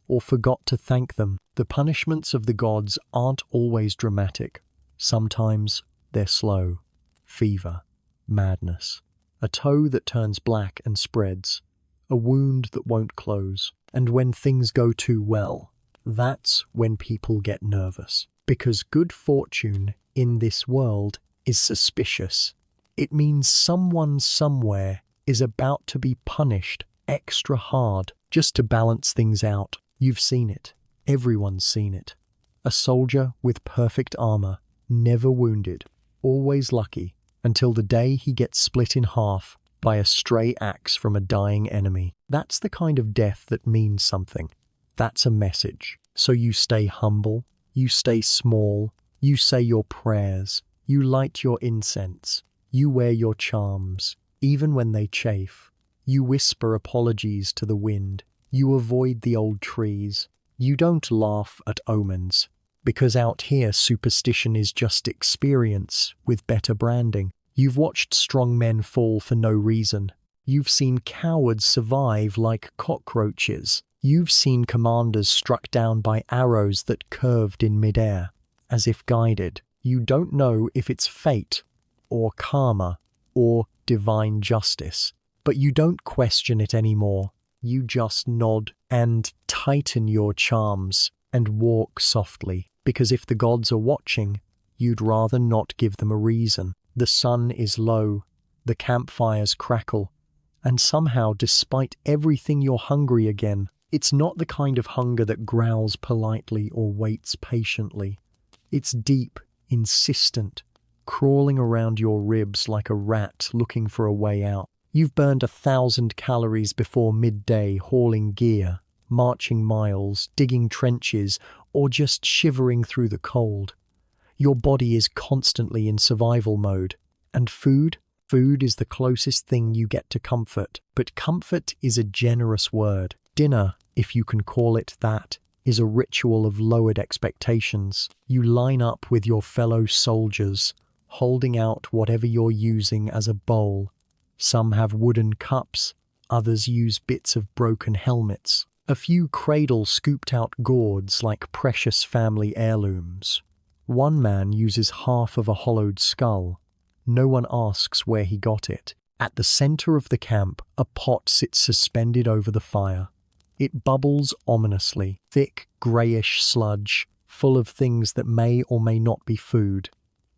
or forgot to thank them. The punishments of the gods aren't always dramatic. Sometimes they're slow. Fever, madness. A toe that turns black and spreads, a wound that won't close. And when things go too well, that's when people get nervous. Because good fortune in this world is suspicious. It means someone somewhere is about to be punished extra hard just to balance things out. You've seen it. Everyone's seen it. A soldier with perfect armor, never wounded, always lucky, until the day he gets split in half by a stray axe from a dying enemy. That's the kind of death that means something. That's a message. So you stay humble, you stay small, you say your prayers, you light your incense, you wear your charms, even when they chafe. You whisper apologies to the wind, you avoid the old trees. You don't laugh at omens, because out here superstition is just experience with better branding. You've watched strong men fall for no reason. You've seen cowards survive like cockroaches. You've seen commanders struck down by arrows that curved in midair, as if guided. You don't know if it's fate, or karma, or divine justice. But you don't question it anymore. You just nod and tighten your charms and walk softly, because if the gods are watching, you'd rather not give them a reason. The sun is low, the campfires crackle, and somehow, despite everything, you're hungry again. It's not the kind of hunger that growls politely or waits patiently. It's deep, insistent, crawling around your ribs like a rat looking for a way out. You've burned 1,000 calories before midday hauling gear, marching miles, digging trenches, or just shivering through the cold. Your body is constantly in survival mode. And food? Food is the closest thing you get to comfort. But comfort is a generous word. Dinner, if you can call it that, is a ritual of lowered expectations. You line up with your fellow soldiers, holding out whatever you're using as a bowl. Some have wooden cups, others use bits of broken helmets. A few cradle-scooped-out gourds like precious family heirlooms. One man uses half of a hollowed skull. No one asks where he got it. At the center of the camp, a pot sits suspended over the fire. It bubbles ominously, thick, greyish sludge, full of things that may or may not be food.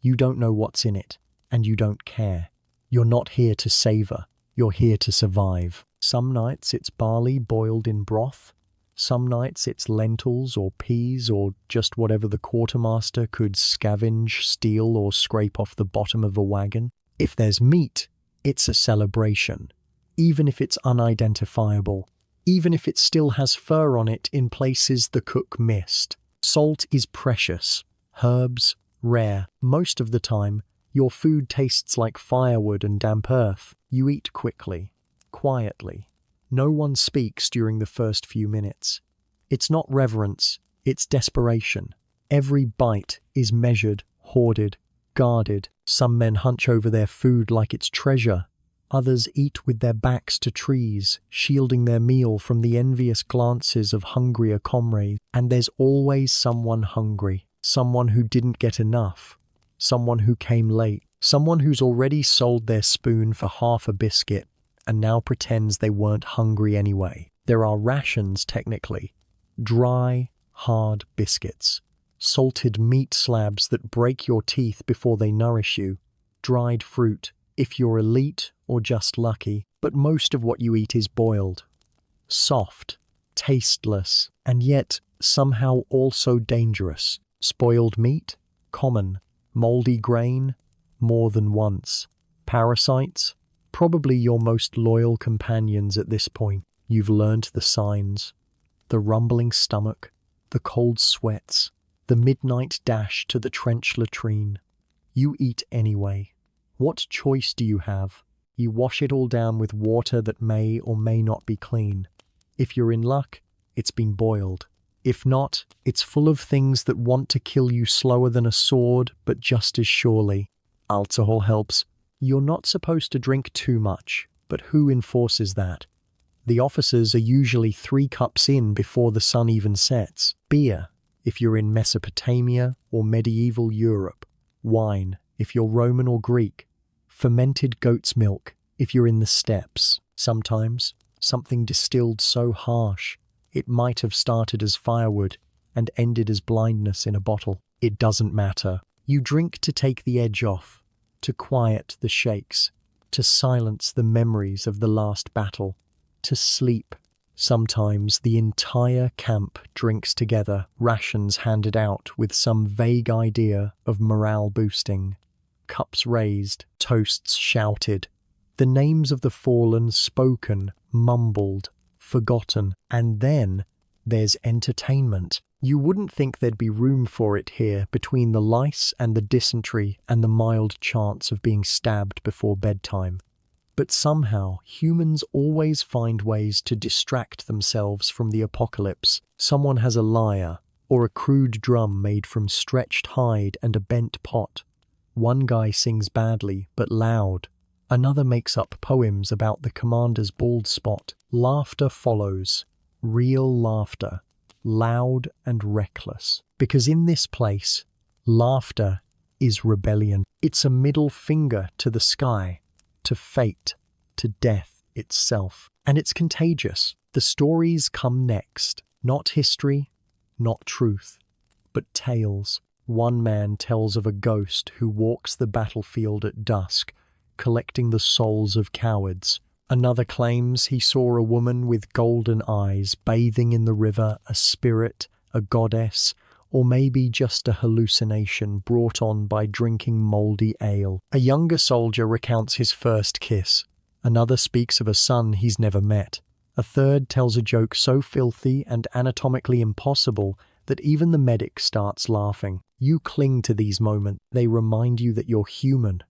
You don't know what's in it, and you don't care. You're not here to savor, you're here to survive. Some nights it's barley boiled in broth. Some nights it's lentils or peas or just whatever the quartermaster could scavenge, steal, or scrape off the bottom of a wagon. If there's meat, it's a celebration, even if it's unidentifiable, even if it still has fur on it in places the cook missed. Salt is precious, herbs rare. Most of the time, your food tastes like firewood and damp earth. You eat quickly, quietly. No one speaks during the first few minutes. It's not reverence, it's desperation. Every bite is measured, hoarded, guarded. Some men hunch over their food like it's treasure. Others eat with their backs to trees, shielding their meal from the envious glances of hungrier comrades. And there's always someone hungry, someone who didn't get enough, someone who came late, someone who's already sold their spoon for half a biscuit and now pretends they weren't hungry anyway. There are rations, technically. Dry, hard biscuits. Salted meat slabs that break your teeth before they nourish you. Dried fruit, if you're elite or just lucky. But most of what you eat is boiled. Soft, tasteless, and yet somehow also dangerous. Spoiled meat? Common. Moldy grain? More than once. Parasites? Probably your most loyal companions at this point. You've learned the signs. The rumbling stomach, the cold sweats, the midnight dash to the trench latrine. You eat anyway. What choice do you have? You wash it all down with water that may or may not be clean. If you're in luck, it's been boiled. If not, it's full of things that want to kill you slower than a sword, but just as surely. Alcohol helps. You're not supposed to drink too much, but who enforces that? The officers are usually 3 cups in before the sun even sets. Beer, if you're in Mesopotamia or medieval Europe. Wine, if you're Roman or Greek. Fermented goat's milk, if you're in the steppes. Sometimes, something distilled so harsh, it might have started as firewood and ended as blindness in a bottle. It doesn't matter. You drink to take the edge off, to quiet the shakes, to silence the memories of the last battle, to sleep. Sometimes the entire camp drinks together, rations handed out with some vague idea of morale boosting. Cups raised, toasts shouted, the names of the fallen spoken, mumbled, forgotten, and then there's entertainment. You wouldn't think there'd be room for it here between the lice and the dysentery and the mild chance of being stabbed before bedtime. But somehow, humans always find ways to distract themselves from the apocalypse. Someone has a lyre, or a crude drum made from stretched hide and a bent pot. One guy sings badly, but loud. Another makes up poems about the commander's bald spot. Laughter follows. Real laughter. Loud and reckless. Because in this place, laughter is rebellion. It's a middle finger to the sky, to fate, to death itself. And it's contagious. The stories come next. Not history, not truth, but tales. One man tells of a ghost who walks the battlefield at dusk, collecting the souls of cowards. Another claims he saw a woman with golden eyes bathing in the river, a spirit, a goddess, or maybe just a hallucination brought on by drinking mouldy ale. A younger soldier recounts his first kiss. Another speaks of a son he's never met. A third tells a joke so filthy and anatomically impossible that even the medic starts laughing. You cling to these moments. They remind you that you're human,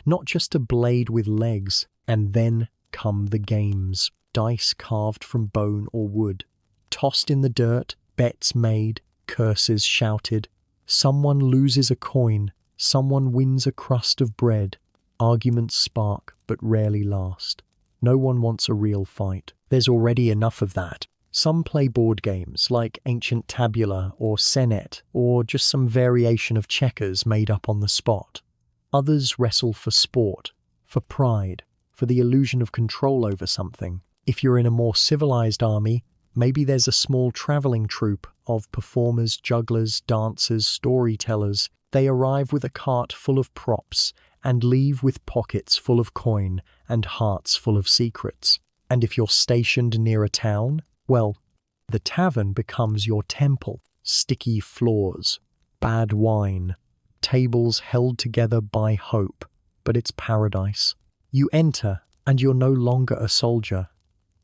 not just a blade with legs. And then come the games. Dice carved from bone or wood. Tossed in the dirt, bets made, curses shouted. Someone loses a coin, someone wins a crust of bread. Arguments spark, but rarely last. No one wants a real fight. There's already enough of that. Some play board games like ancient tabula or senet, or just some variation of checkers made up on the spot. Others wrestle for sport, for pride, for the illusion of control over something. If you're in a more civilized army, maybe there's a small traveling troupe of performers, jugglers, dancers, storytellers. They arrive with a cart full of props and leave with pockets full of coin and hearts full of secrets. And if you're stationed near a town, well, the tavern becomes your temple. Sticky floors, bad wine, tables held together by hope, but it's paradise. You enter, and you're no longer a soldier.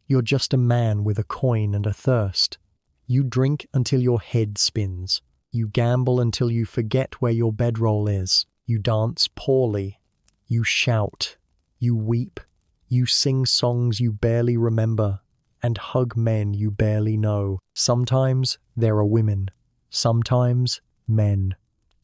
You're just a man with a coin and a thirst. You drink until your head spins. You gamble until you forget where your bedroll is. You dance poorly. You shout. You weep. You sing songs you barely remember and hug men you barely know. Sometimes there are women. Sometimes men.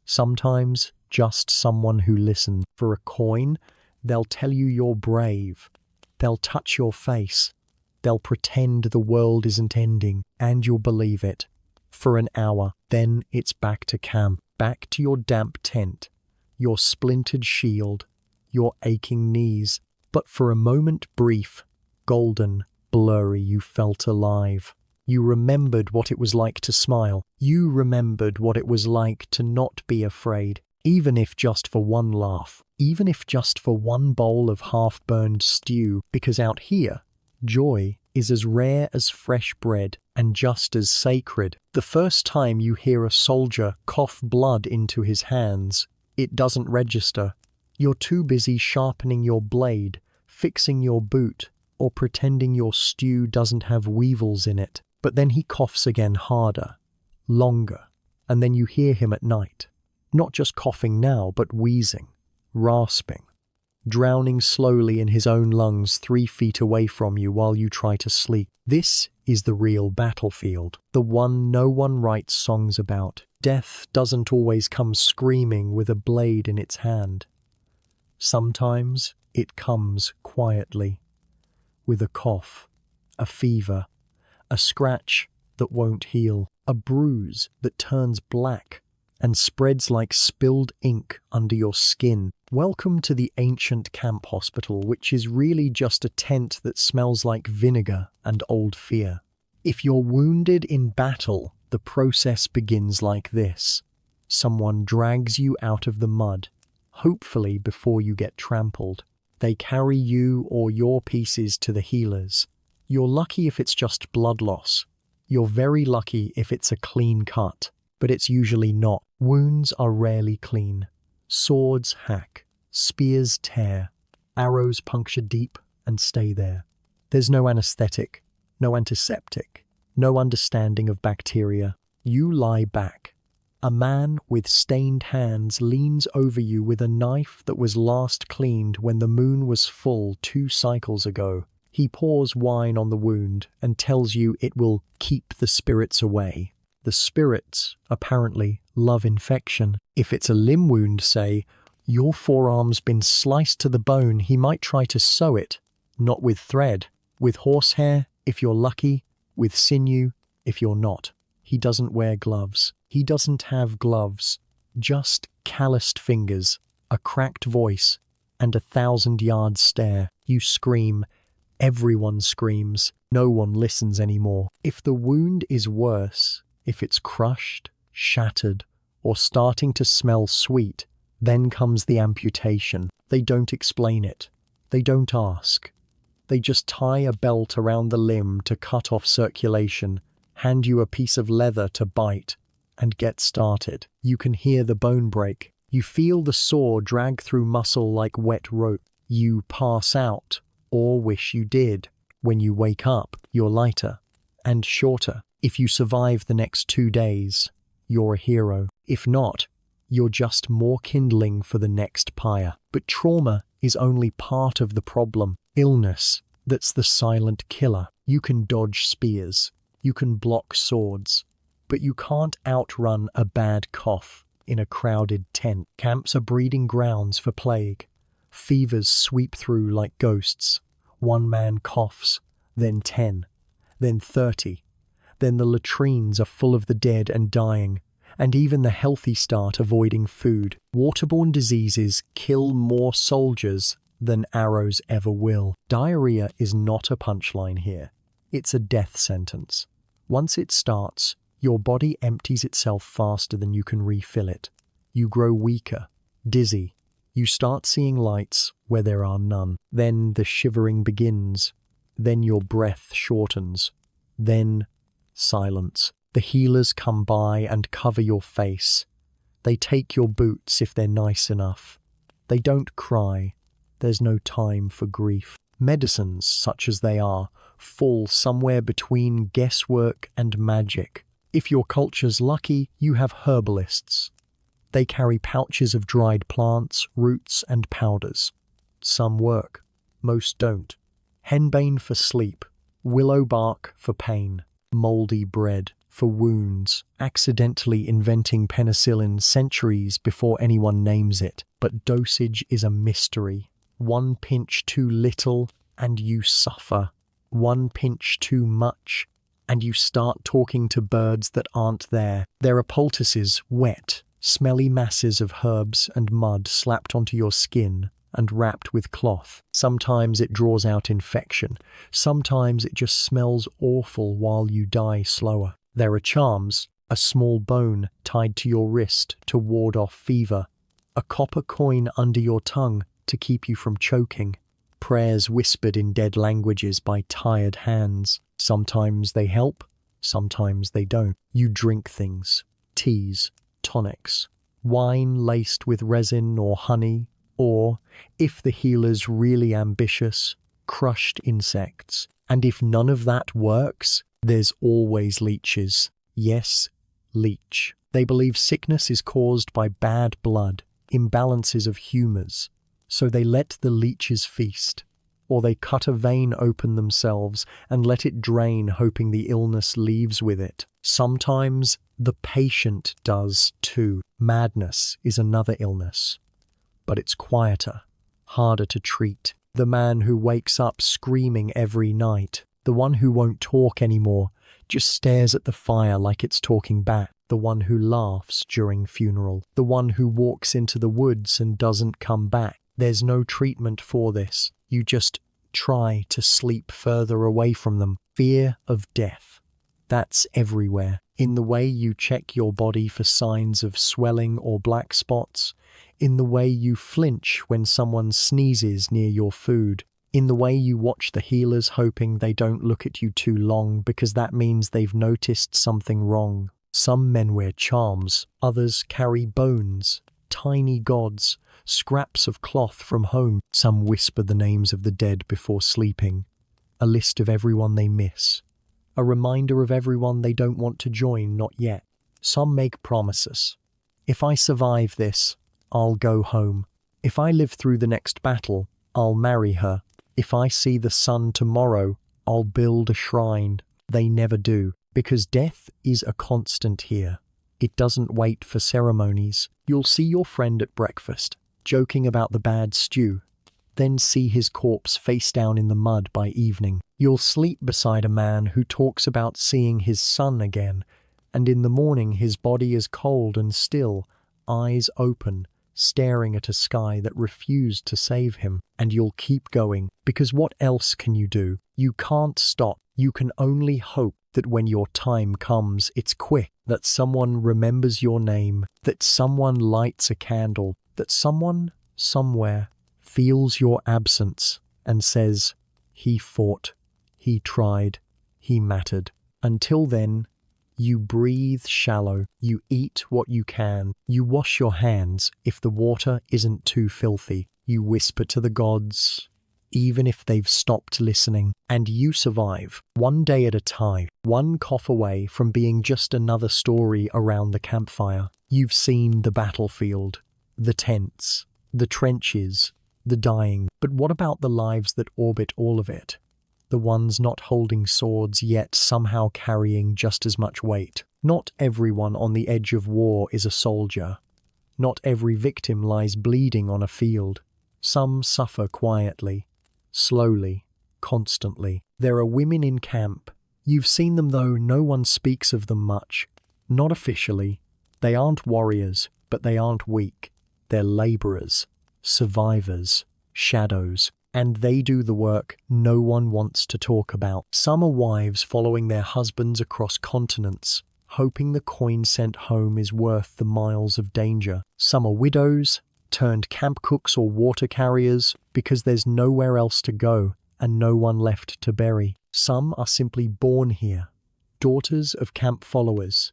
Sometimes just someone who listens. For a coin, they'll tell you you're brave. They'll touch your face. They'll pretend the world isn't ending, and you'll believe it. For an hour, then it's back to camp, back to your damp tent, your splintered shield, your aching knees. But for a moment brief, golden, blurry, you felt alive. You remembered what it was like to smile. You remembered what it was like to not be afraid, even if just for one laugh, even if just for one bowl of half-burned stew, because out here, joy is as rare as fresh bread and just as sacred. The first time you hear a soldier cough blood into his hands, it doesn't register. You're too busy sharpening your blade, fixing your boot, or pretending your stew doesn't have weevils in it. But then he coughs again harder, longer, and then you hear him at night. Not just coughing now, but wheezing, rasping, drowning slowly in his own lungs 3 feet away from you while you try to sleep. This is the real battlefield, the one no one writes songs about. Death doesn't always come screaming with a blade in its hand. Sometimes it comes quietly, with a cough, a fever, a scratch that won't heal, a bruise that turns black and spreads like spilled ink under your skin. Welcome to the ancient camp hospital, which is really just a tent that smells like vinegar and old fear. If you're wounded in battle, the process begins like this. Someone drags you out of the mud, hopefully before you get trampled. They carry you or your pieces to the healers. You're lucky if it's just blood loss. You're very lucky if it's a clean cut, but it's usually not. Wounds are rarely clean. Swords hack, spears tear, arrows puncture deep and stay there. There's no anesthetic, no antiseptic, no understanding of bacteria. You lie back. A man with stained hands leans over you with a knife that was last cleaned when the moon was full 2 cycles ago. He pours wine on the wound and tells you it will keep the spirits away. The spirits, apparently, love infection. If it's a limb wound, say, your forearm's been sliced to the bone, he might try to sew it. Not with thread. With horsehair, if you're lucky. With sinew, if you're not. He doesn't wear gloves. He doesn't have gloves. Just calloused fingers, a cracked voice, and a 1,000-yard stare. You scream. Everyone screams. No one listens anymore. If the wound is worse, if it's crushed, shattered, or starting to smell sweet, then comes the amputation. They don't explain it. They don't ask. They just tie a belt around the limb to cut off circulation, hand you a piece of leather to bite, and get started. You can hear the bone break. You feel the saw drag through muscle like wet rope. You pass out, or wish you did. When you wake up, you're lighter and shorter. If you survive the next 2 days, you're a hero. If not, you're just more kindling for the next pyre. But trauma is only part of the problem. Illness, that's the silent killer. You can dodge spears. You can block swords. But you can't outrun a bad cough in a crowded tent. Camps are breeding grounds for plague. Fevers sweep through like ghosts. One man coughs, then 10, then 30, Then the latrines are full of the dead and dying, and even the healthy start avoiding food. Waterborne diseases kill more soldiers than arrows ever will. Diarrhea is not a punchline here. It's a death sentence. Once it starts, your body empties itself faster than you can refill it. You grow weaker, dizzy. You start seeing lights where there are none. Then the shivering begins. Then your breath shortens. Then silence. The healers come by and cover your face. They take your boots if they're nice enough. They don't cry. There's no time for grief. Medicines, such as they are, fall somewhere between guesswork and magic. If your culture's lucky, you have herbalists. They carry pouches of dried plants, roots, and powders. Some work, most don't. Henbane for sleep, willow bark for pain, moldy bread for wounds, accidentally inventing penicillin centuries before anyone names it. But dosage is a mystery. One pinch too little, and you suffer. One pinch too much, and you start talking to birds that aren't there. There are poultices, wet, smelly masses of herbs and mud slapped onto your skin and wrapped with cloth. Sometimes it draws out infection. Sometimes it just smells awful while you die slower. There are charms, a small bone tied to your wrist to ward off fever, a copper coin under your tongue to keep you from choking, prayers whispered in dead languages by tired hands. Sometimes they help, sometimes they don't. You drink things, teas, tonics, wine laced with resin or honey, or, if the healer's really ambitious, crushed insects. And if none of that works, there's always leeches. Yes, leech. They believe sickness is caused by bad blood, imbalances of humors. So they let the leeches feast, or they cut a vein open themselves and let it drain, hoping the illness leaves with it. Sometimes the patient does too. Madness is another illness, but it's quieter, harder to treat. The man who wakes up screaming every night, the one who won't talk anymore, just stares at the fire like it's talking back. The one who laughs during funeral, the one who walks into the woods and doesn't come back. There's no treatment for this. You just try to sleep further away from them. Fear of death. That's everywhere. In the way you check your body for signs of swelling or black spots. In the way you flinch when someone sneezes near your food. In the way you watch the healers hoping they don't look at you too long because that means they've noticed something wrong. Some men wear charms. Others carry bones, tiny gods, scraps of cloth from home. Some whisper the names of the dead before sleeping, a list of everyone they miss, a reminder of everyone they don't want to join, not yet. Some make promises. If I survive this, I'll go home. If I live through the next battle, I'll marry her. If I see the sun tomorrow, I'll build a shrine. They never do, because death is a constant here. It doesn't wait for ceremonies. You'll see your friend at breakfast, joking about the bad stew, then see his corpse face down in the mud by evening. You'll sleep beside a man who talks about seeing his son again, and in the morning his body is cold and still, eyes open, staring at a sky that refused to save him. And you'll keep going, because what else can you do? You can't stop. You can only hope that when your time comes, it's quick, that someone remembers your name, that someone lights a candle, that someone, somewhere, feels your absence and says, he fought, he tried, he mattered. Until then, you breathe shallow, you eat what you can, you wash your hands if the water isn't too filthy, you whisper to the gods, even if they've stopped listening, and you survive, one day at a time, one cough away from being just another story around the campfire. You've seen the battlefield, the tents, the trenches, the dying. But what about the lives that orbit all of it? The ones not holding swords yet somehow carrying just as much weight. Not everyone on the edge of war is a soldier. Not every victim lies bleeding on a field. Some suffer quietly, slowly, constantly. There are women in camp, You've seen them though no one speaks of them much. Not officially. They aren't warriors, but they aren't weak. They're laborers, survivors, shadows. And they do the work no one wants to talk about. Some are wives following their husbands across continents, hoping the coin sent home is worth the miles of danger. Some are widows, turned camp cooks or water carriers, because there's nowhere else to go and no one left to bury. Some are simply born here, daughters of camp followers,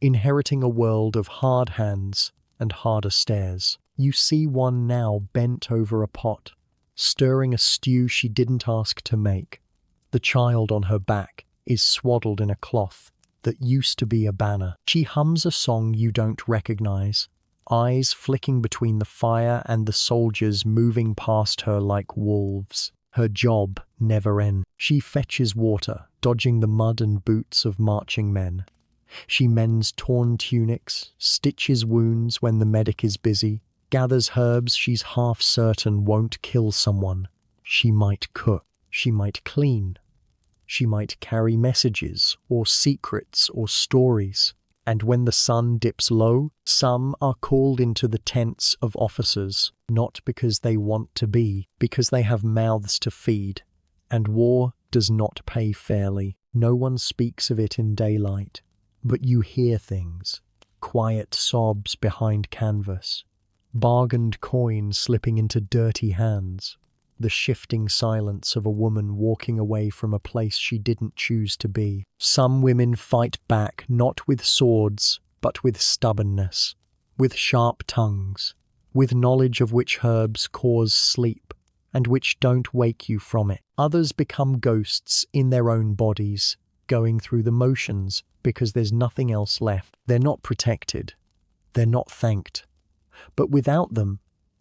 inheriting a world of hard hands and harder stares. You see one now bent over a pot, stirring a stew she didn't ask to make. The child on her back is swaddled in a cloth that used to be a banner. She hums a song you don't recognize, eyes flicking between the fire and the soldiers moving past her like wolves. Her job never ends. She fetches water, dodging the mud and boots of marching men. She mends torn tunics, stitches wounds when the medic is busy, gathers herbs she's half certain won't kill someone. She might cook, she might clean, she might carry messages or secrets or stories. And when the sun dips low, some are called into the tents of officers, not because they want to be, because they have mouths to feed. And war does not pay fairly. No one speaks of it in daylight, but you hear things. Quiet sobs behind canvas, bargained coin slipping into dirty hands, the shifting silence of a woman walking away from a place she didn't choose to be. Some women fight back not with swords, but with stubbornness, with sharp tongues, with knowledge of which herbs cause sleep and which don't wake you from it. Others become ghosts in their own bodies, going through the motions because there's nothing else left. They're not protected. They're not thanked. But without them,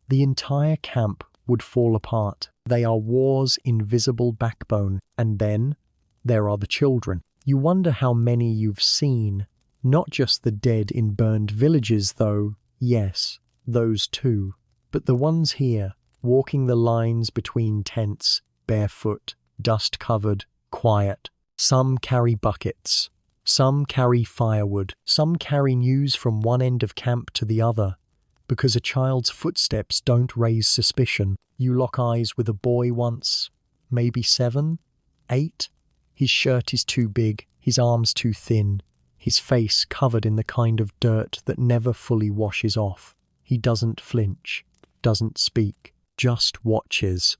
the entire camp would fall apart. They are war's invisible backbone. And then there are the children. You wonder how many you've seen. Not just the dead in burned villages, though. Yes, those too. But the ones here, walking the lines between tents, barefoot, dust-covered, quiet. Some carry buckets. Some carry firewood. Some carry news from one end of camp to the other. Because a child's footsteps don't raise suspicion. You lock eyes with a boy once, maybe 7, 8. His shirt is too big, his arms too thin, his face covered in the kind of dirt that never fully washes off. He doesn't flinch, doesn't speak, just watches.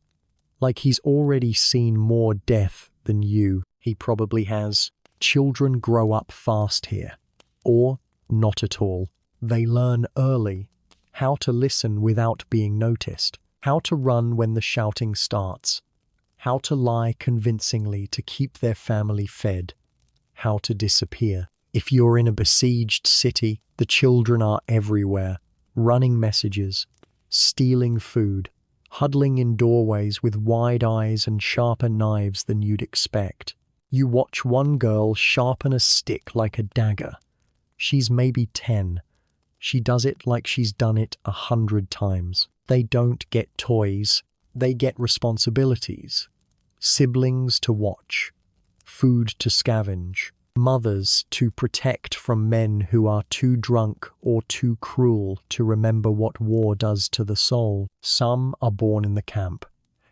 Like he's already seen more death than you. He probably has. Children grow up fast here. Or not at all. They learn early how to listen without being noticed, how to run when the shouting starts, how to lie convincingly to keep their family fed, how to disappear. If you're in a besieged city, the children are everywhere, running messages, stealing food, huddling in doorways with wide eyes and sharper knives than you'd expect. You watch one girl sharpen a stick like a dagger. She's maybe 10. She does it like she's done it 100 times. They don't get toys, they get responsibilities. Siblings to watch, food to scavenge, mothers to protect from men who are too drunk or too cruel to remember what war does to the soul. Some are born in the camp,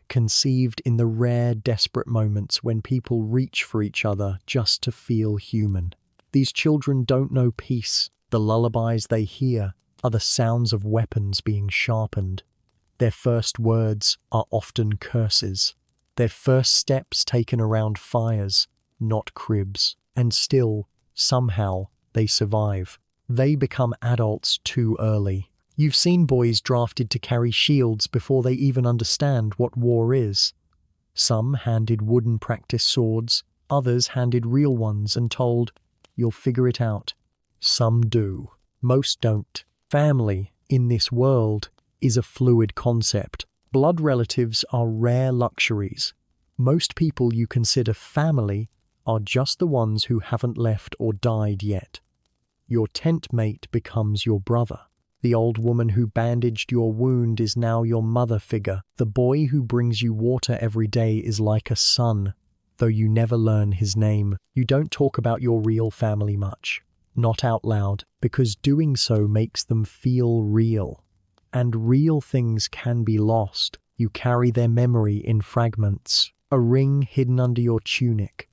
conceived in the rare, desperate moments when people reach for each other just to feel human. These children don't know peace. The lullabies they hear are the sounds of weapons being sharpened. Their first words are often curses. Their first steps taken around fires, not cribs. And still, somehow, they survive. They become adults too early. You've seen boys drafted to carry shields before they even understand what war is. Some handed wooden practice swords, others handed real ones and told, "You'll figure it out." Some do. Most don't. Family, in this world, is a fluid concept. Blood relatives are rare luxuries. Most people you consider family are just the ones who haven't left or died yet. Your tent mate becomes your brother. The old woman who bandaged your wound is now your mother figure. The boy who brings you water every day is like a son. though you never learn his name. You don't talk about your real family much, not out loud, because doing so makes them feel real. And real things can be lost. You carry their memory in fragments. A ring hidden under your tunic,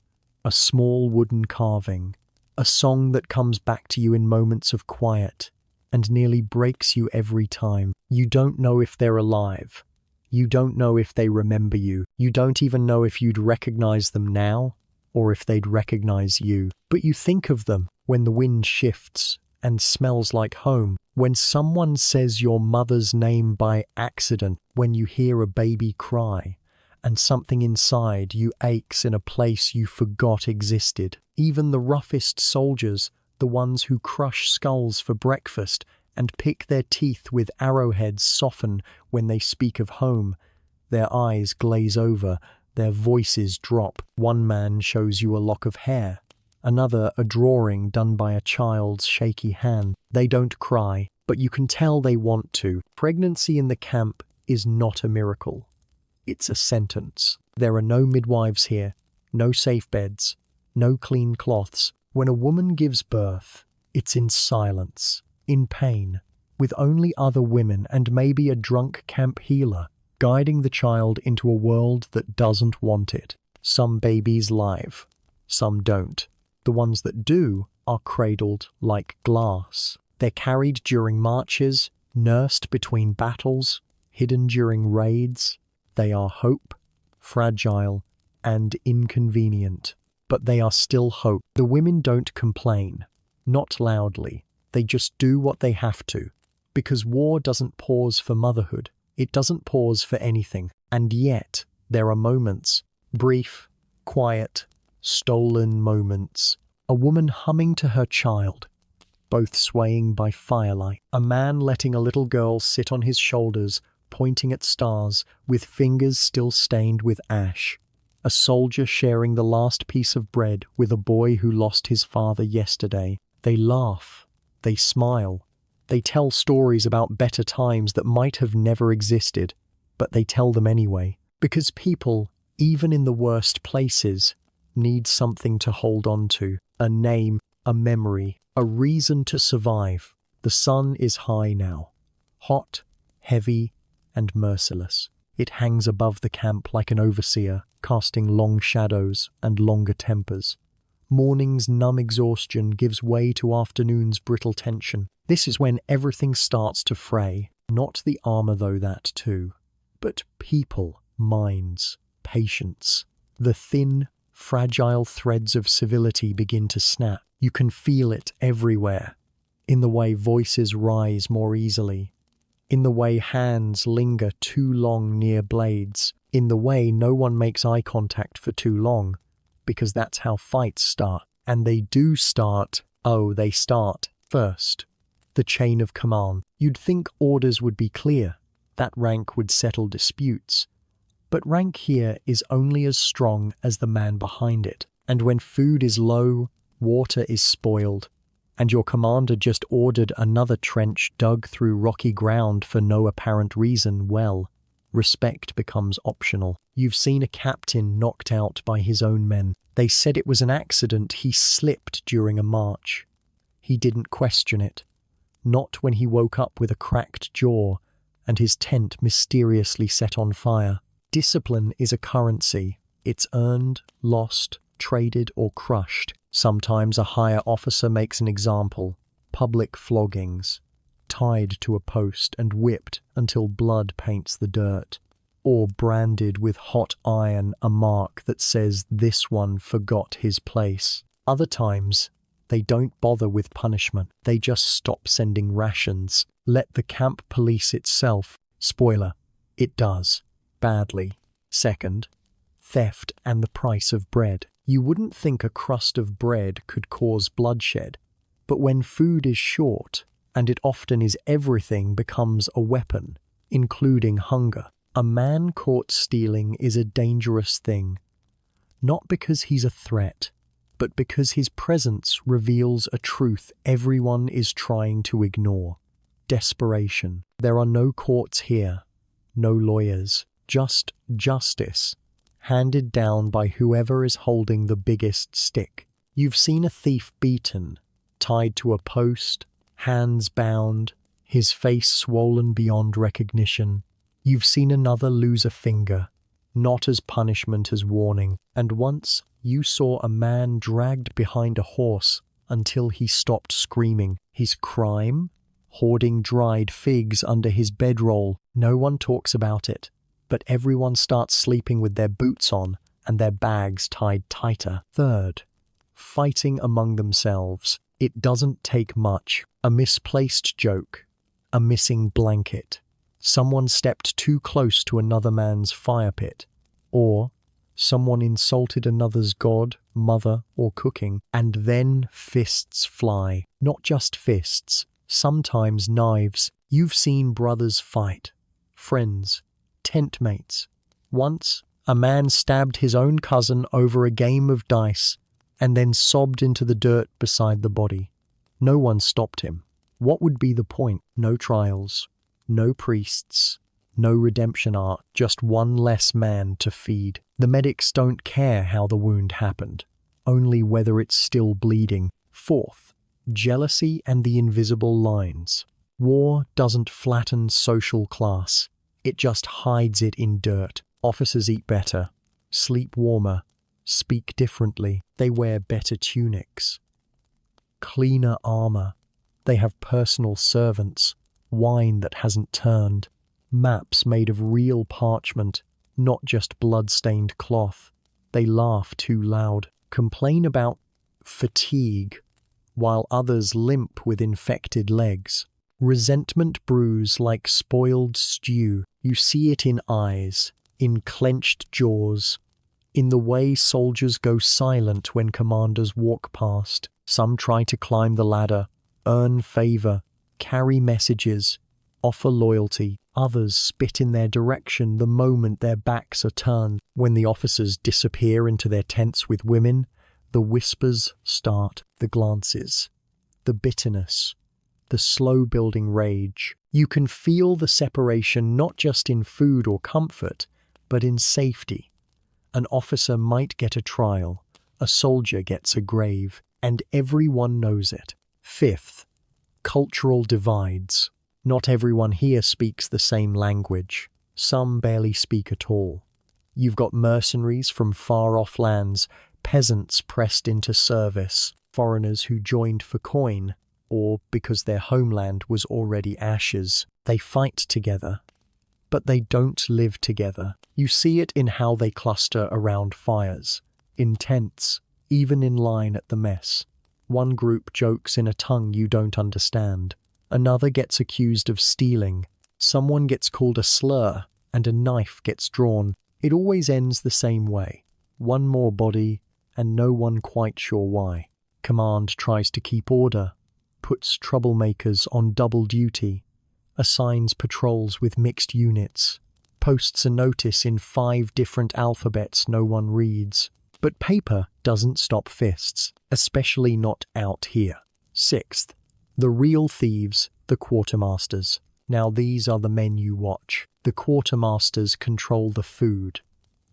a small wooden carving, a song that comes back to you in moments of quiet and nearly breaks you every time. You don't know if they're alive. You don't know if they remember you. You don't even know if you'd recognize them now or if they'd recognize you. But you think of them when the wind shifts and smells like home, when someone says your mother's name by accident, when you hear a baby cry, and something inside you aches in a place you forgot existed. Even the roughest soldiers, the ones who crush skulls for breakfast and pick their teeth with arrowheads, soften when they speak of home. Their eyes glaze over, their voices drop. One man shows you a lock of hair, another a drawing done by a child's shaky hand. They don't cry, but you can tell they want to. Pregnancy in the camp is not a miracle. It's a sentence. There are no midwives here, no safe beds, no clean cloths. When a woman gives birth, it's in silence, in pain, with only other women and maybe a drunk camp healer guiding the child into a world that doesn't want it. Some babies live, some don't. The ones that do are cradled like glass. They're carried during marches, nursed between battles, hidden during raids. They are hope, fragile, and inconvenient. But they are still hope. The women don't complain, not loudly. They just do what they have to, because war doesn't pause for motherhood. It doesn't pause for anything. And yet, there are moments, brief, quiet, stolen moments. A woman humming to her child, both swaying by firelight. A man letting a little girl sit on his shoulders, pointing at stars, with fingers still stained with ash. A soldier sharing the last piece of bread with a boy who lost his father yesterday. They laugh, they smile, they tell stories about better times that might have never existed, but they tell them anyway. Because people, even in the worst places, need something to hold on to. A name, a memory, a reason to survive. The sun is high now, hot, heavy, and merciless. It hangs above the camp like an overseer, casting long shadows and longer tempers. Morning's numb exhaustion gives way to afternoon's brittle tension. This is when everything starts to fray. Not the armor, though, that too, but people, minds, patience. The thin, fragile threads of civility begin to snap. You can feel it everywhere, in the way voices rise more easily, in the way hands linger too long near blades, in the way no one makes eye contact for too long, because that's how fights start. And they do start. Oh, they start first. The chain of command. You'd think orders would be clear, that rank would settle disputes. But rank here is only as strong as the man behind it. And when food is low, water is spoiled, and your commander just ordered another trench dug through rocky ground for no apparent reason, well, respect becomes optional. You've seen a captain knocked out by his own men. They said it was an accident. He slipped during a march. He didn't question it. Not when he woke up with a cracked jaw and his tent mysteriously set on fire. Discipline is a currency. It's earned, lost, traded, or crushed. Sometimes a higher officer makes an example. Public floggings, tied to a post and whipped until blood paints the dirt, or branded with hot iron a mark that says this one forgot his place. Other times, they don't bother with punishment. They just stop sending rations. Let the camp police itself. Spoiler, it does. Badly. Second, theft and the price of bread. You wouldn't think a crust of bread could cause bloodshed, but when food is short, and it often is, everything becomes a weapon, including hunger. A man caught stealing is a dangerous thing, not because he's a threat, but because his presence reveals a truth everyone is trying to ignore. Desperation. There are no courts here, no lawyers, just justice. handed down by whoever is holding the biggest stick. You've seen a thief beaten, tied to a post, hands bound, his face swollen beyond recognition. You've seen another lose a finger, not as punishment as warning. And once you saw a man dragged behind a horse until he stopped screaming. His crime? Hoarding dried figs under his bedroll. No one talks about it, but everyone starts sleeping with their boots on and their bags tied tighter. Third, fighting among themselves. It doesn't take much. A misplaced joke, a missing blanket, someone stepped too close to another man's fire pit, or someone insulted another's god, mother, or cooking, and then fists fly. Not just fists, sometimes knives. You've seen brothers fight, friends, tent mates. Once, a man stabbed his own cousin over a game of dice and then sobbed into the dirt beside the body. No one stopped him. What would be the point? No trials, no priests, no redemption arc, just one less man to feed. The medics don't care how the wound happened, only whether it's still bleeding. Fourth, jealousy and the invisible lines. War doesn't flatten social class, it just hides it in dirt. Officers eat better, sleep warmer, speak differently. They wear better tunics, cleaner armor. They have personal servants, wine that hasn't turned, maps made of real parchment, not just blood-stained cloth. They laugh too loud, complain about fatigue, while others limp with infected legs. Resentment brews like spoiled stew. You see it in eyes, in clenched jaws, in the way soldiers go silent when commanders walk past. Some try to climb the ladder, earn favor, carry messages, offer loyalty. Others spit in their direction the moment their backs are turned. When the officers disappear into their tents with women, the whispers start, the glances, the bitterness, the slow-building rage. You can feel the separation not just in food or comfort, but in safety. An officer might get a trial, a soldier gets a grave, and everyone knows it. Fifth, cultural divides. Not everyone here speaks the same language. Some barely speak at all. You've got mercenaries from far-off lands, peasants pressed into service, foreigners who joined for coin, or because their homeland was already ashes. They fight together, but they don't live together. You see it in how they cluster around fires, in tents, even in line at the mess. One group jokes in a tongue you don't understand. Another gets accused of stealing. Someone gets called a slur, and a knife gets drawn. It always ends the same way. One more body, and no one quite sure why. Command tries to keep order, puts troublemakers on double duty, assigns patrols with mixed units, posts a notice in 5 different alphabets no one reads. But paper doesn't stop fists, especially not out here. Sixth, the real thieves, the quartermasters. Now these are the men you watch. The quartermasters control the food,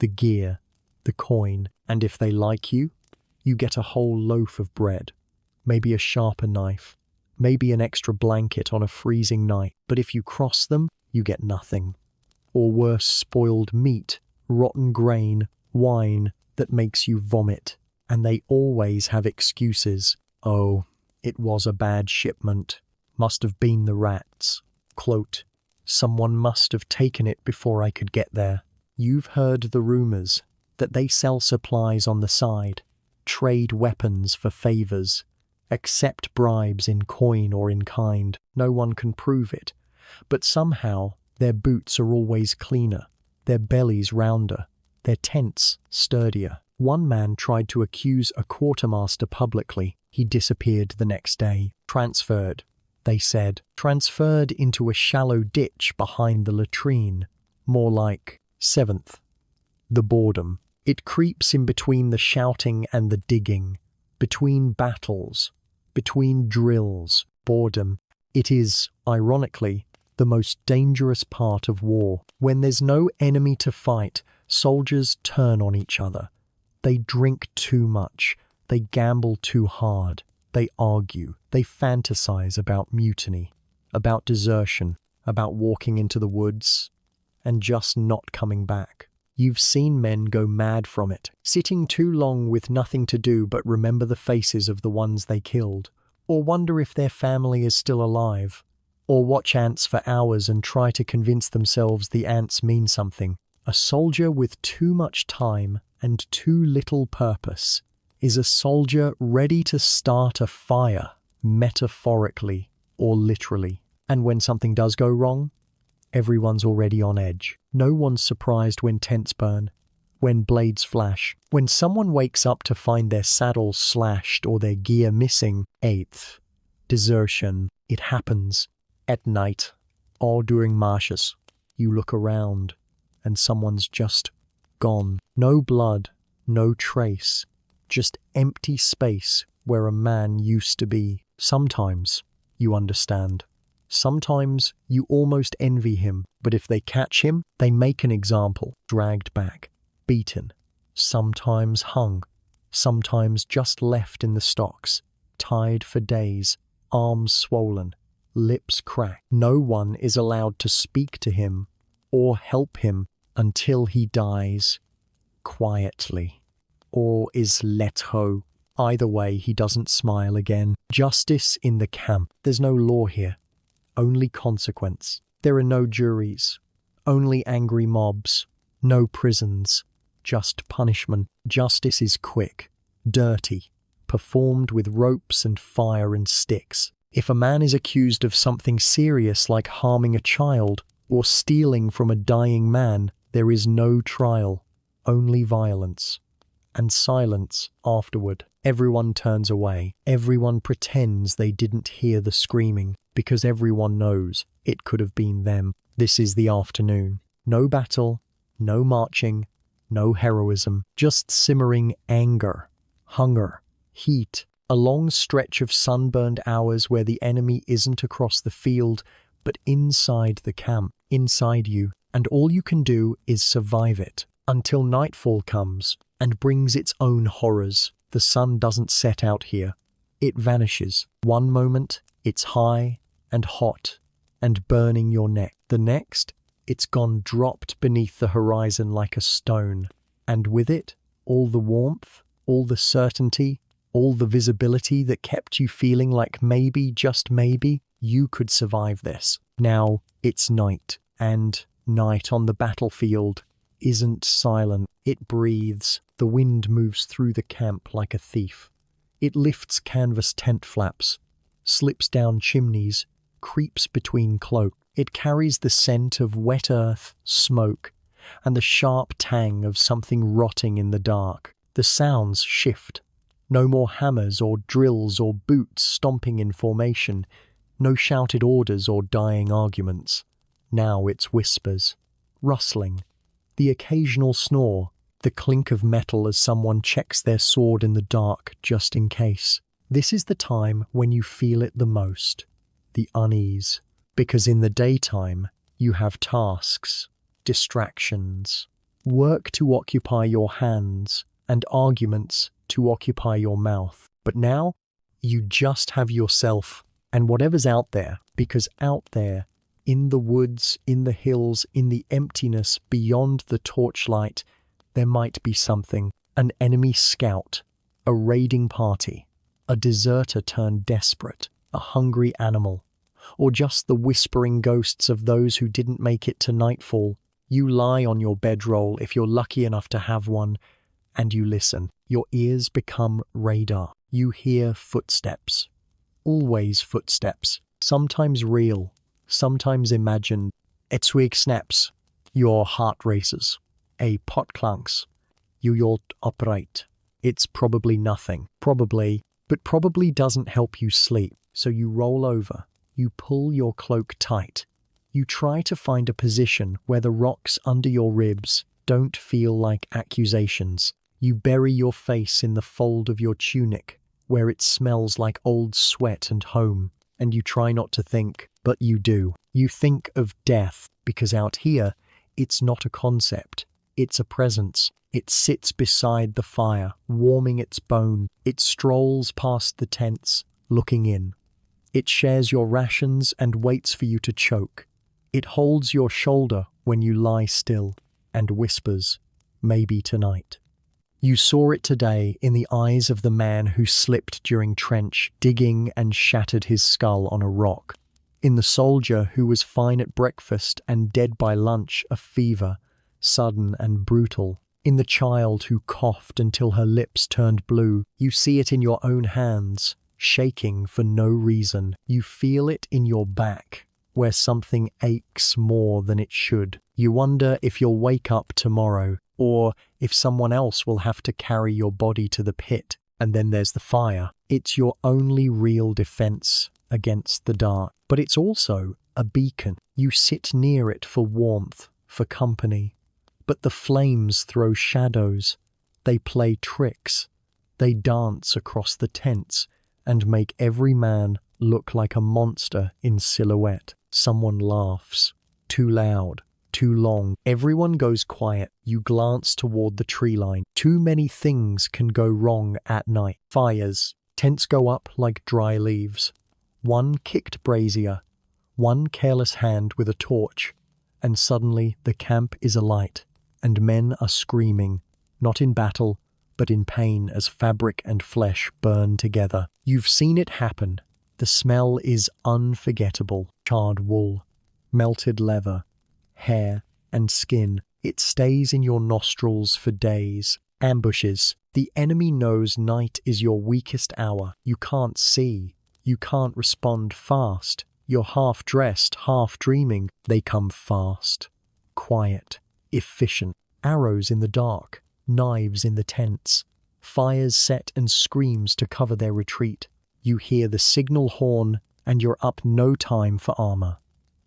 the gear, the coin, and if they like you, you get a whole loaf of bread, maybe a sharper knife, maybe an extra blanket on a freezing night. But if you cross them, you get nothing. Or worse, spoiled meat, rotten grain, wine that makes you vomit. And they always have excuses. Oh, it was a bad shipment. Must have been the rats. Quote, someone must have taken it before I could get there. You've heard the rumors that they sell supplies on the side, trade weapons for favors, accept bribes in coin or in kind. No one can prove it, but somehow their boots are always cleaner, their bellies rounder, their tents sturdier. One man tried to accuse a quartermaster publicly. He disappeared the next day. Transferred, they said. Transferred into a shallow ditch behind the latrine. More like. Seventh, the boredom. It creeps in between the shouting and the digging, between battles, between drills. Boredom. It is, ironically, the most dangerous part of war. When there's no enemy to fight, Soldiers turn on each other. They drink too much. They gamble too hard. They argue. They fantasize about mutiny, about desertion, about walking into the woods and just not coming back. You've seen men go mad from it, sitting too long with nothing to do but remember the faces of the ones they killed, or wonder if their family is still alive, or watch ants for hours and try to convince themselves the ants mean something. A soldier with too much time and too little purpose is a soldier ready to start a fire, metaphorically or literally. And when something does go wrong, everyone's already on edge. No one's surprised when tents burn, when blades flash, when someone wakes up to find their saddles slashed or their gear missing. Eighth, desertion. It happens at night or during marches. You look around and someone's just gone. No blood, no trace, just empty space where a man used to be. Sometimes you understand. Sometimes you almost envy him, but if they catch him, they make an example. Dragged back, beaten, sometimes hung, sometimes just left in the stocks, tied for days, arms swollen, lips cracked. No one is allowed to speak to him or help him until he dies quietly or is let go. Either way, he doesn't smile again. Justice in the camp. There's no law here. Only consequence. There are no juries, only angry mobs, no prisons, just punishment. Justice is quick, dirty, performed with ropes and fire and sticks. If a man is accused of something serious like harming a child or stealing from a dying man, there is no trial, only violence. And silence afterward. Everyone turns away. Everyone pretends they didn't hear the screaming, because everyone knows it could have been them. This is the afternoon. No battle, no marching, no heroism, just simmering anger, hunger, heat, a long stretch of sunburned hours where the enemy isn't across the field, but inside the camp, inside you, and all you can do is survive it until nightfall comes and brings its own horrors. The sun doesn't set out here. It vanishes. One moment, it's high and hot and burning your neck. The next, it's gone, dropped beneath the horizon like a stone. And with it, all the warmth, all the certainty, all the visibility that kept you feeling like maybe, just maybe, you could survive this. Now it's night, and night on the battlefield isn't silent. It breathes. The wind moves through the camp like a thief. It lifts canvas tent flaps, slips down chimneys, creeps between cloaks. It carries the scent of wet earth, smoke, and the sharp tang of something rotting in the dark. The sounds shift. No more hammers or drills or boots stomping in formation. No shouted orders or dying arguments. Now it's whispers, rustling, the occasional snore, the clink of metal as someone checks their sword in the dark just in case. This is the time when you feel it the most, the unease, because in the daytime you have tasks, distractions, work to occupy your hands, and arguments to occupy your mouth. But now you just have yourself and whatever's out there, because out there, in the woods, in the hills, in the emptiness beyond the torchlight, there might be something. An enemy scout, a raiding party, a deserter turned desperate, a hungry animal, or just the whispering ghosts of those who didn't make it to nightfall. You lie on your bedroll if you're lucky enough to have one, and you listen. Your ears become radar. You hear footsteps. Always footsteps. Sometimes real, sometimes imagined. A twig snaps. Your heart races. A pot clunks. You yacht upright. It's probably nothing. Probably, but probably doesn't help you sleep. So you roll over. You pull your cloak tight. You try to find a position where the rocks under your ribs don't feel like accusations. You bury your face in the fold of your tunic, where it smells like old sweat and home, and you try not to think, but you do. You think of death, because out here, it's not a concept. It's a presence. It sits beside the fire, warming its bone. It strolls past the tents, looking in. It shares your rations and waits for you to choke. It holds your shoulder when you lie still and whispers, "Maybe tonight." You saw it today in the eyes of the man who slipped during trench digging and shattered his skull on a rock. In the soldier who was fine at breakfast and dead by lunch of fever, sudden and brutal. In the child who coughed until her lips turned blue. You see it in your own hands, shaking for no reason. You feel it in your back, where something aches more than it should. You wonder if you'll wake up tomorrow, or if someone else will have to carry your body to the pit. And then there's the fire. It's your only real defense against the dark. But it's also a beacon. You sit near it for warmth, for company. But the flames throw shadows. They play tricks. They dance across the tents and make every man look like a monster in silhouette. Someone laughs. Too loud. Too long. Everyone goes quiet. You glance toward the tree line. Too many things can go wrong at night. Fires. Tents go up like dry leaves. One kicked brazier. One careless hand with a torch. And suddenly the camp is alight. And men are screaming, not in battle, but in pain as fabric and flesh burn together. You've seen it happen. The smell is unforgettable. Charred wool, melted leather, hair and skin. It stays in your nostrils for days. Ambushes. The enemy knows night is your weakest hour. You can't see. You can't respond fast. You're half dressed, half dreaming. They come fast, quiet, efficient. Arrows in the dark, knives in the tents, fires set and screams to cover their retreat. You hear the signal horn and you're up no time for armor.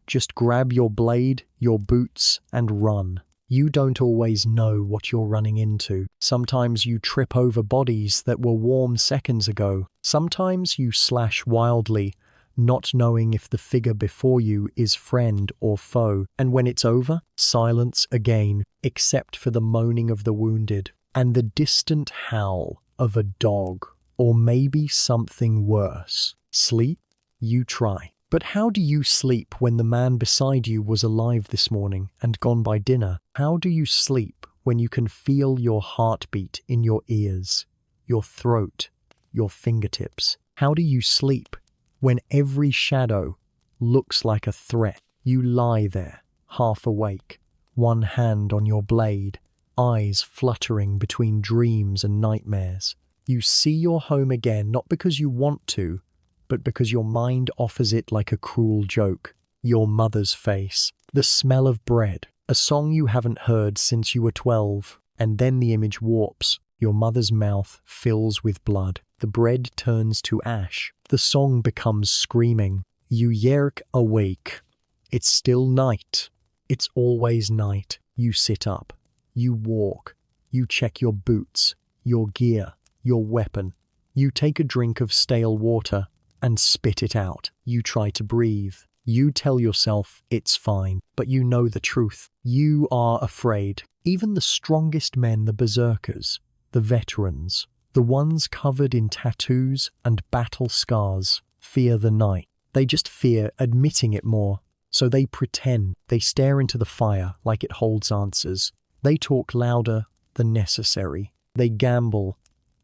Just grab your blade, your boots, and run. You don't always know what you're running into. Sometimes you trip over bodies that were warm seconds ago. Sometimes you slash wildly, not knowing if the figure before you is friend or foe. And when it's over, silence again, except for the moaning of the wounded and the distant howl of a dog, or maybe something worse. Sleep? You try. But how do you sleep when the man beside you was alive this morning and gone by dinner? How do you sleep when you can feel your heartbeat in your ears, your throat, your fingertips? How do you sleep when every shadow looks like a threat? You lie there, half awake, one hand on your blade, eyes fluttering between dreams and nightmares. You see your home again, not because you want to, but because your mind offers it like a cruel joke. Your mother's face, the smell of bread, a song you haven't heard since you were 12, and then the image warps. Your mother's mouth fills with blood. The bread turns to ash. The song becomes screaming. You yerk awake. It's still night. It's always night. You sit up. You walk. You check your boots, your gear, your weapon. You take a drink of stale water and spit it out. You try to breathe. You tell yourself it's fine, but you know the truth. You are afraid. Even the strongest men, the berserkers, the veterans, the ones covered in tattoos and battle scars, fear the night. They just fear admitting it more. So they pretend. They stare into the fire like it holds answers. They talk louder than necessary. They gamble,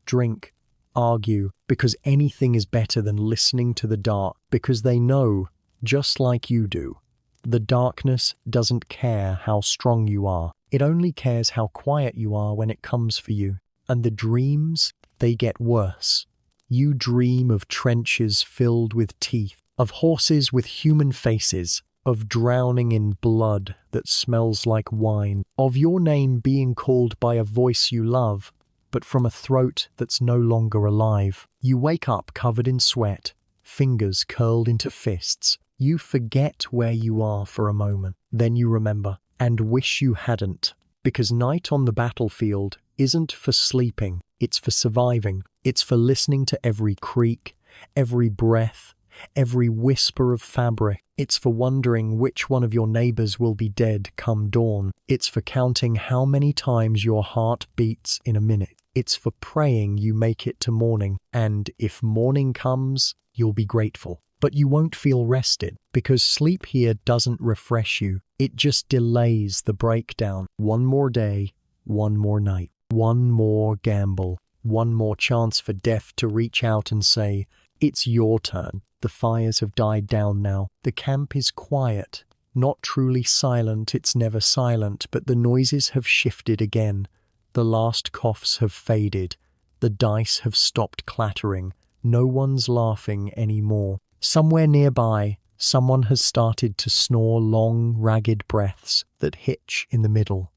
drink, argue, because anything is better than listening to the dark, because they know, just like you do, the darkness doesn't care how strong you are. It only cares how quiet you are when it comes for you. And the dreams, they get worse. You dream of trenches filled with teeth, of horses with human faces, of drowning in blood that smells like wine, of your name being called by a voice you love, but from a throat that's no longer alive. You wake up covered in sweat, fingers curled into fists. You forget where you are for a moment. Then you remember, and wish you hadn't. Because night on the battlefield isn't for sleeping, it's for surviving. It's for listening to every creak, every breath, every whisper of fabric. It's for wondering which one of your neighbors will be dead come dawn. It's for counting how many times your heart beats in a minute. It's for praying you make it to morning, and if morning comes, you'll be grateful. But you won't feel rested, because sleep here doesn't refresh you. It just delays the breakdown. One more day, one more night, one more gamble, one more chance for death to reach out and say, "It's your turn." The fires have died down now. The camp is quiet. Not truly silent, it's never silent, but the noises have shifted again. The last coughs have faded. The dice have stopped clattering. No one's laughing anymore. Somewhere nearby, someone has started to snore long, ragged breaths that hitch in the middle.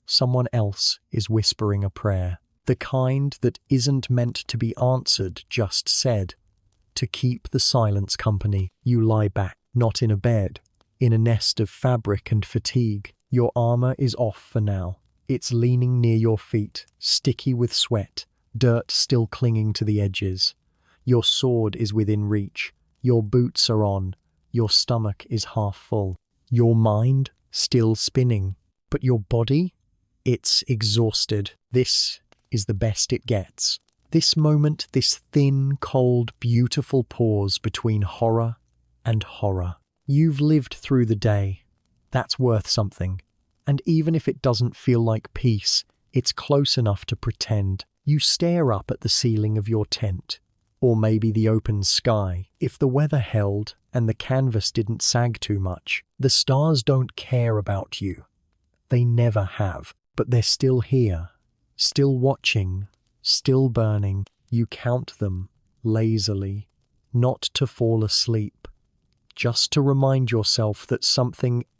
Someone else is whispering a prayer. The kind that isn't meant to be answered, just said. To keep the silence company, you lie back, not in a bed, in a nest of fabric and fatigue. Your armor is off for now. It's leaning near your feet, sticky with sweat, dirt still clinging to the edges. Your sword is within reach. Your boots are on. Your stomach is half full. Your mind still spinning. But your body? It's exhausted. This is the best it gets. This moment, this thin, cold, beautiful pause between horror and horror. You've lived through the day. That's worth something. And even if it doesn't feel like peace, it's close enough to pretend. You stare up at the ceiling of your tent, or maybe the open sky. If the weather held and the canvas didn't sag too much, the stars don't care about you. They never have, but they're still here, still watching, still burning. You count them lazily, not to fall asleep, just to remind yourself that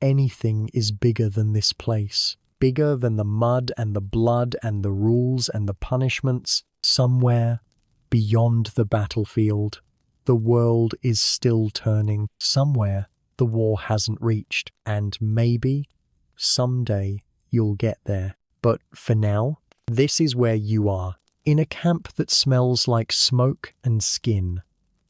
anything is bigger than this place, bigger than the mud and the blood and the rules and the punishments. Somewhere beyond the battlefield, the world is still turning. Somewhere the war hasn't reached, and maybe someday you'll get there. But for now, this is where you are, in a camp that smells like smoke and skin,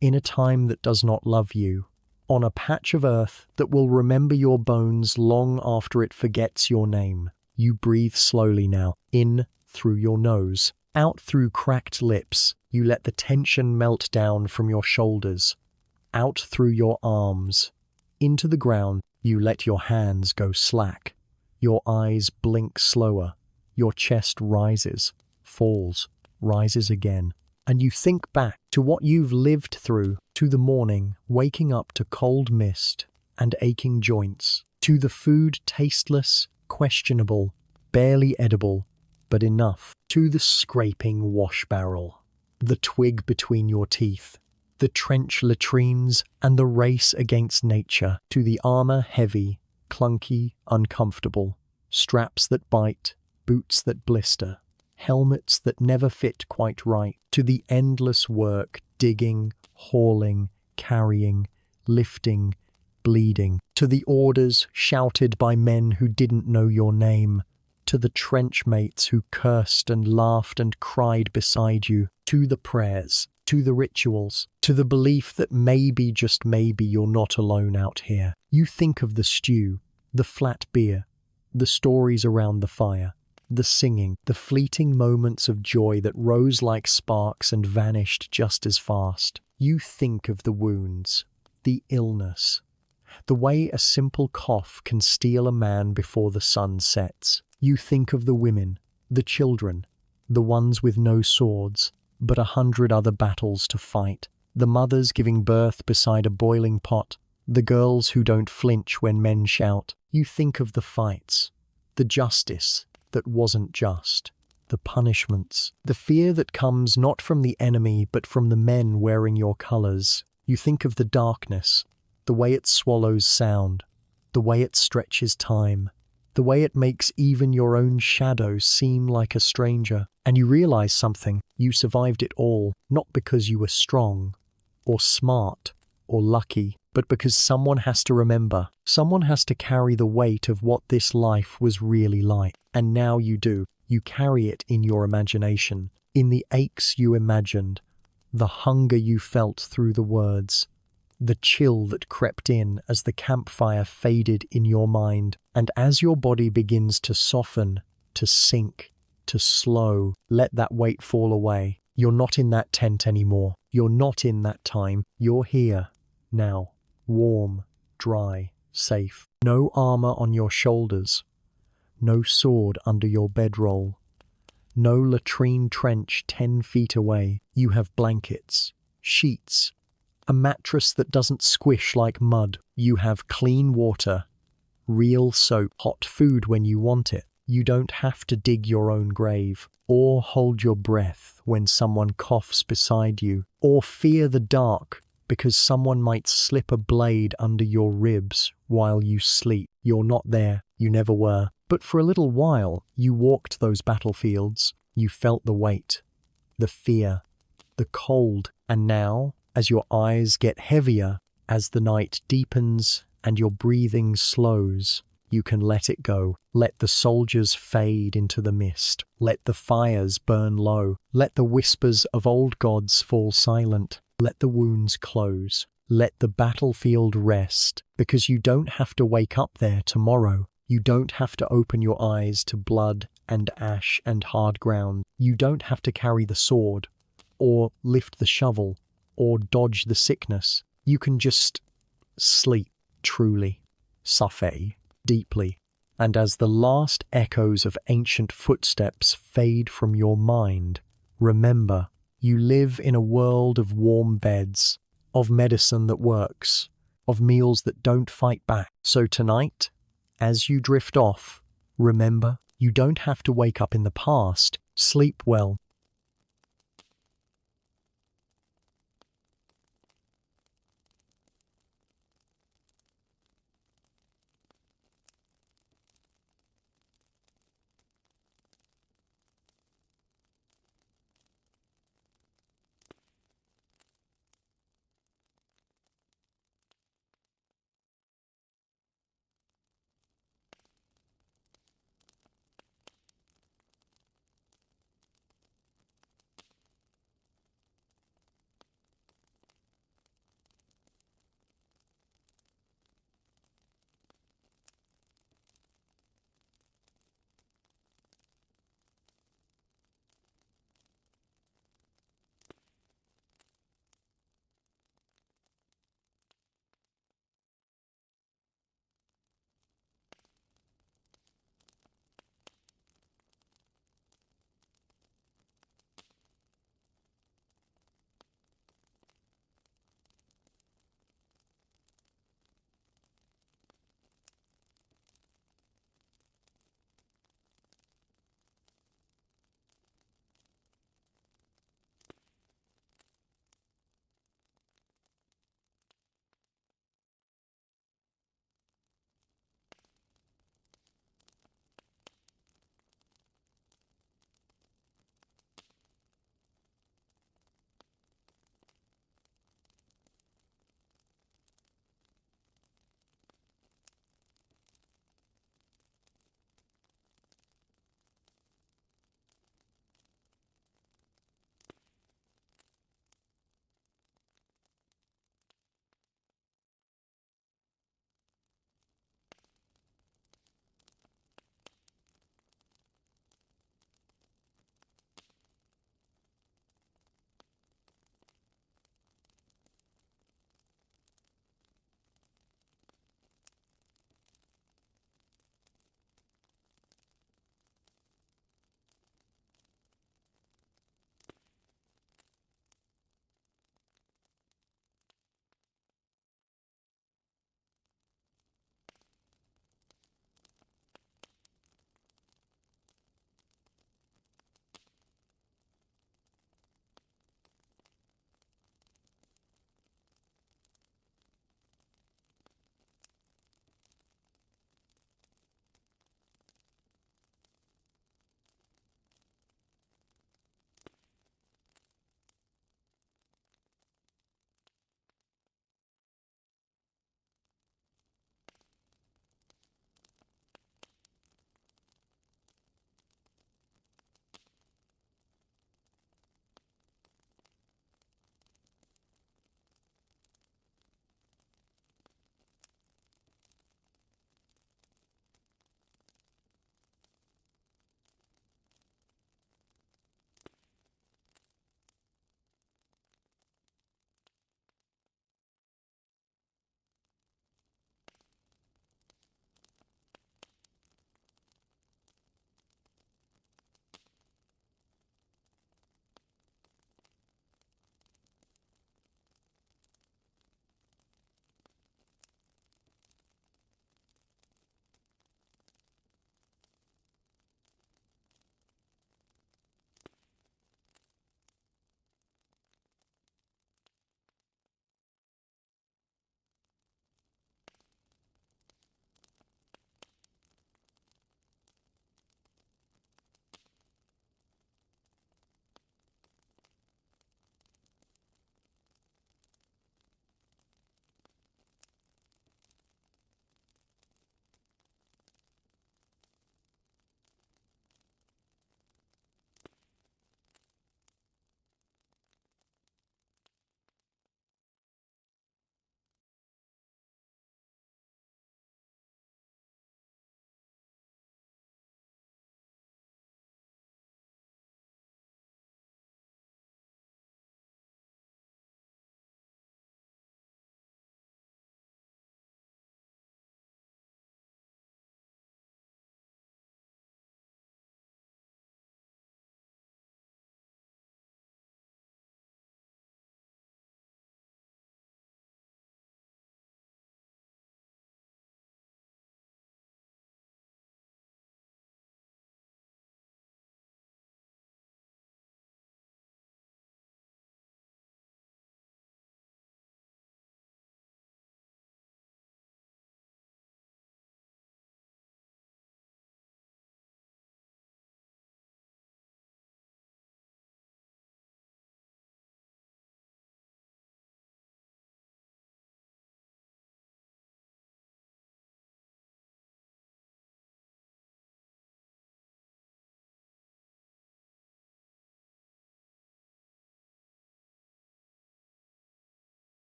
in a time that does not love you, on a patch of earth that will remember your bones long after it forgets your name. You breathe slowly now, in through your nose, out through cracked lips. You let the tension melt down from your shoulders, out through your arms, into the ground. You let your hands go slack. Your eyes blink slower. Your chest rises, falls, rises again. And you think back to what you've lived through, to the morning, waking up to cold mist and aching joints, to the food tasteless, questionable, barely edible, but enough, to the scraping wash barrel, the twig between your teeth, the trench latrines and the race against nature, to the armor heavy, clunky, uncomfortable, straps that bite, boots that blister, helmets that never fit quite right, to the endless work, digging, hauling, carrying, lifting, bleeding, to the orders shouted by men who didn't know your name, to the trench mates who cursed and laughed and cried beside you, to the prayers, to the rituals, to the belief that maybe, just maybe, you're not alone out here. You think of the stew, the flat beer, the stories around the fire, the singing, the fleeting moments of joy that rose like sparks and vanished just as fast. You think of the wounds, the illness, the way a simple cough can steal a man before the sun sets. You think of the women, the children, the ones with no swords, but 100 other battles to fight, the mothers giving birth beside a boiling pot, the girls who don't flinch when men shout. You think of the fights, the justice that wasn't just, the punishments, the fear that comes not from the enemy but from the men wearing your colors. You think of the darkness, the way it swallows sound, the way it stretches time, the way it makes even your own shadow seem like a stranger. And you realize something. You survived it all, not because you were strong, or smart, or lucky, but because someone has to remember. Someone has to carry the weight of what this life was really like. And now you do. You carry it in your imagination, in the aches you imagined, the hunger you felt through the words, the chill that crept in as the campfire faded in your mind. And as your body begins to soften, to sink, to slow, let that weight fall away. You're not in that tent anymore. You're not in that time. You're here, now, warm, dry, safe. No armor on your shoulders. No sword under your bedroll. No latrine trench 10 feet away. You have blankets, sheets, a mattress that doesn't squish like mud. You have clean water, real soap, hot food when you want it. You don't have to dig your own grave, or hold your breath when someone coughs beside you, or fear the dark because someone might slip a blade under your ribs while you sleep. You're not there. You never were. But for a little while, you walked those battlefields. You felt the weight, the fear, the cold. And now, as your eyes get heavier, as the night deepens and your breathing slows, you can let it go. Let the soldiers fade into the mist. Let the fires burn low. Let the whispers of old gods fall silent. Let the wounds close. Let the battlefield rest, because you don't have to wake up there tomorrow. You don't have to open your eyes to blood and ash and hard ground. You don't have to carry the sword, or lift the shovel, or dodge the sickness. You can just sleep truly, suffer deeply. And as the last echoes of ancient footsteps fade from your mind, remember, you live in a world of warm beds, of medicine that works, of meals that don't fight back. So tonight, as you drift off, remember, you don't have to wake up in the past. Sleep well,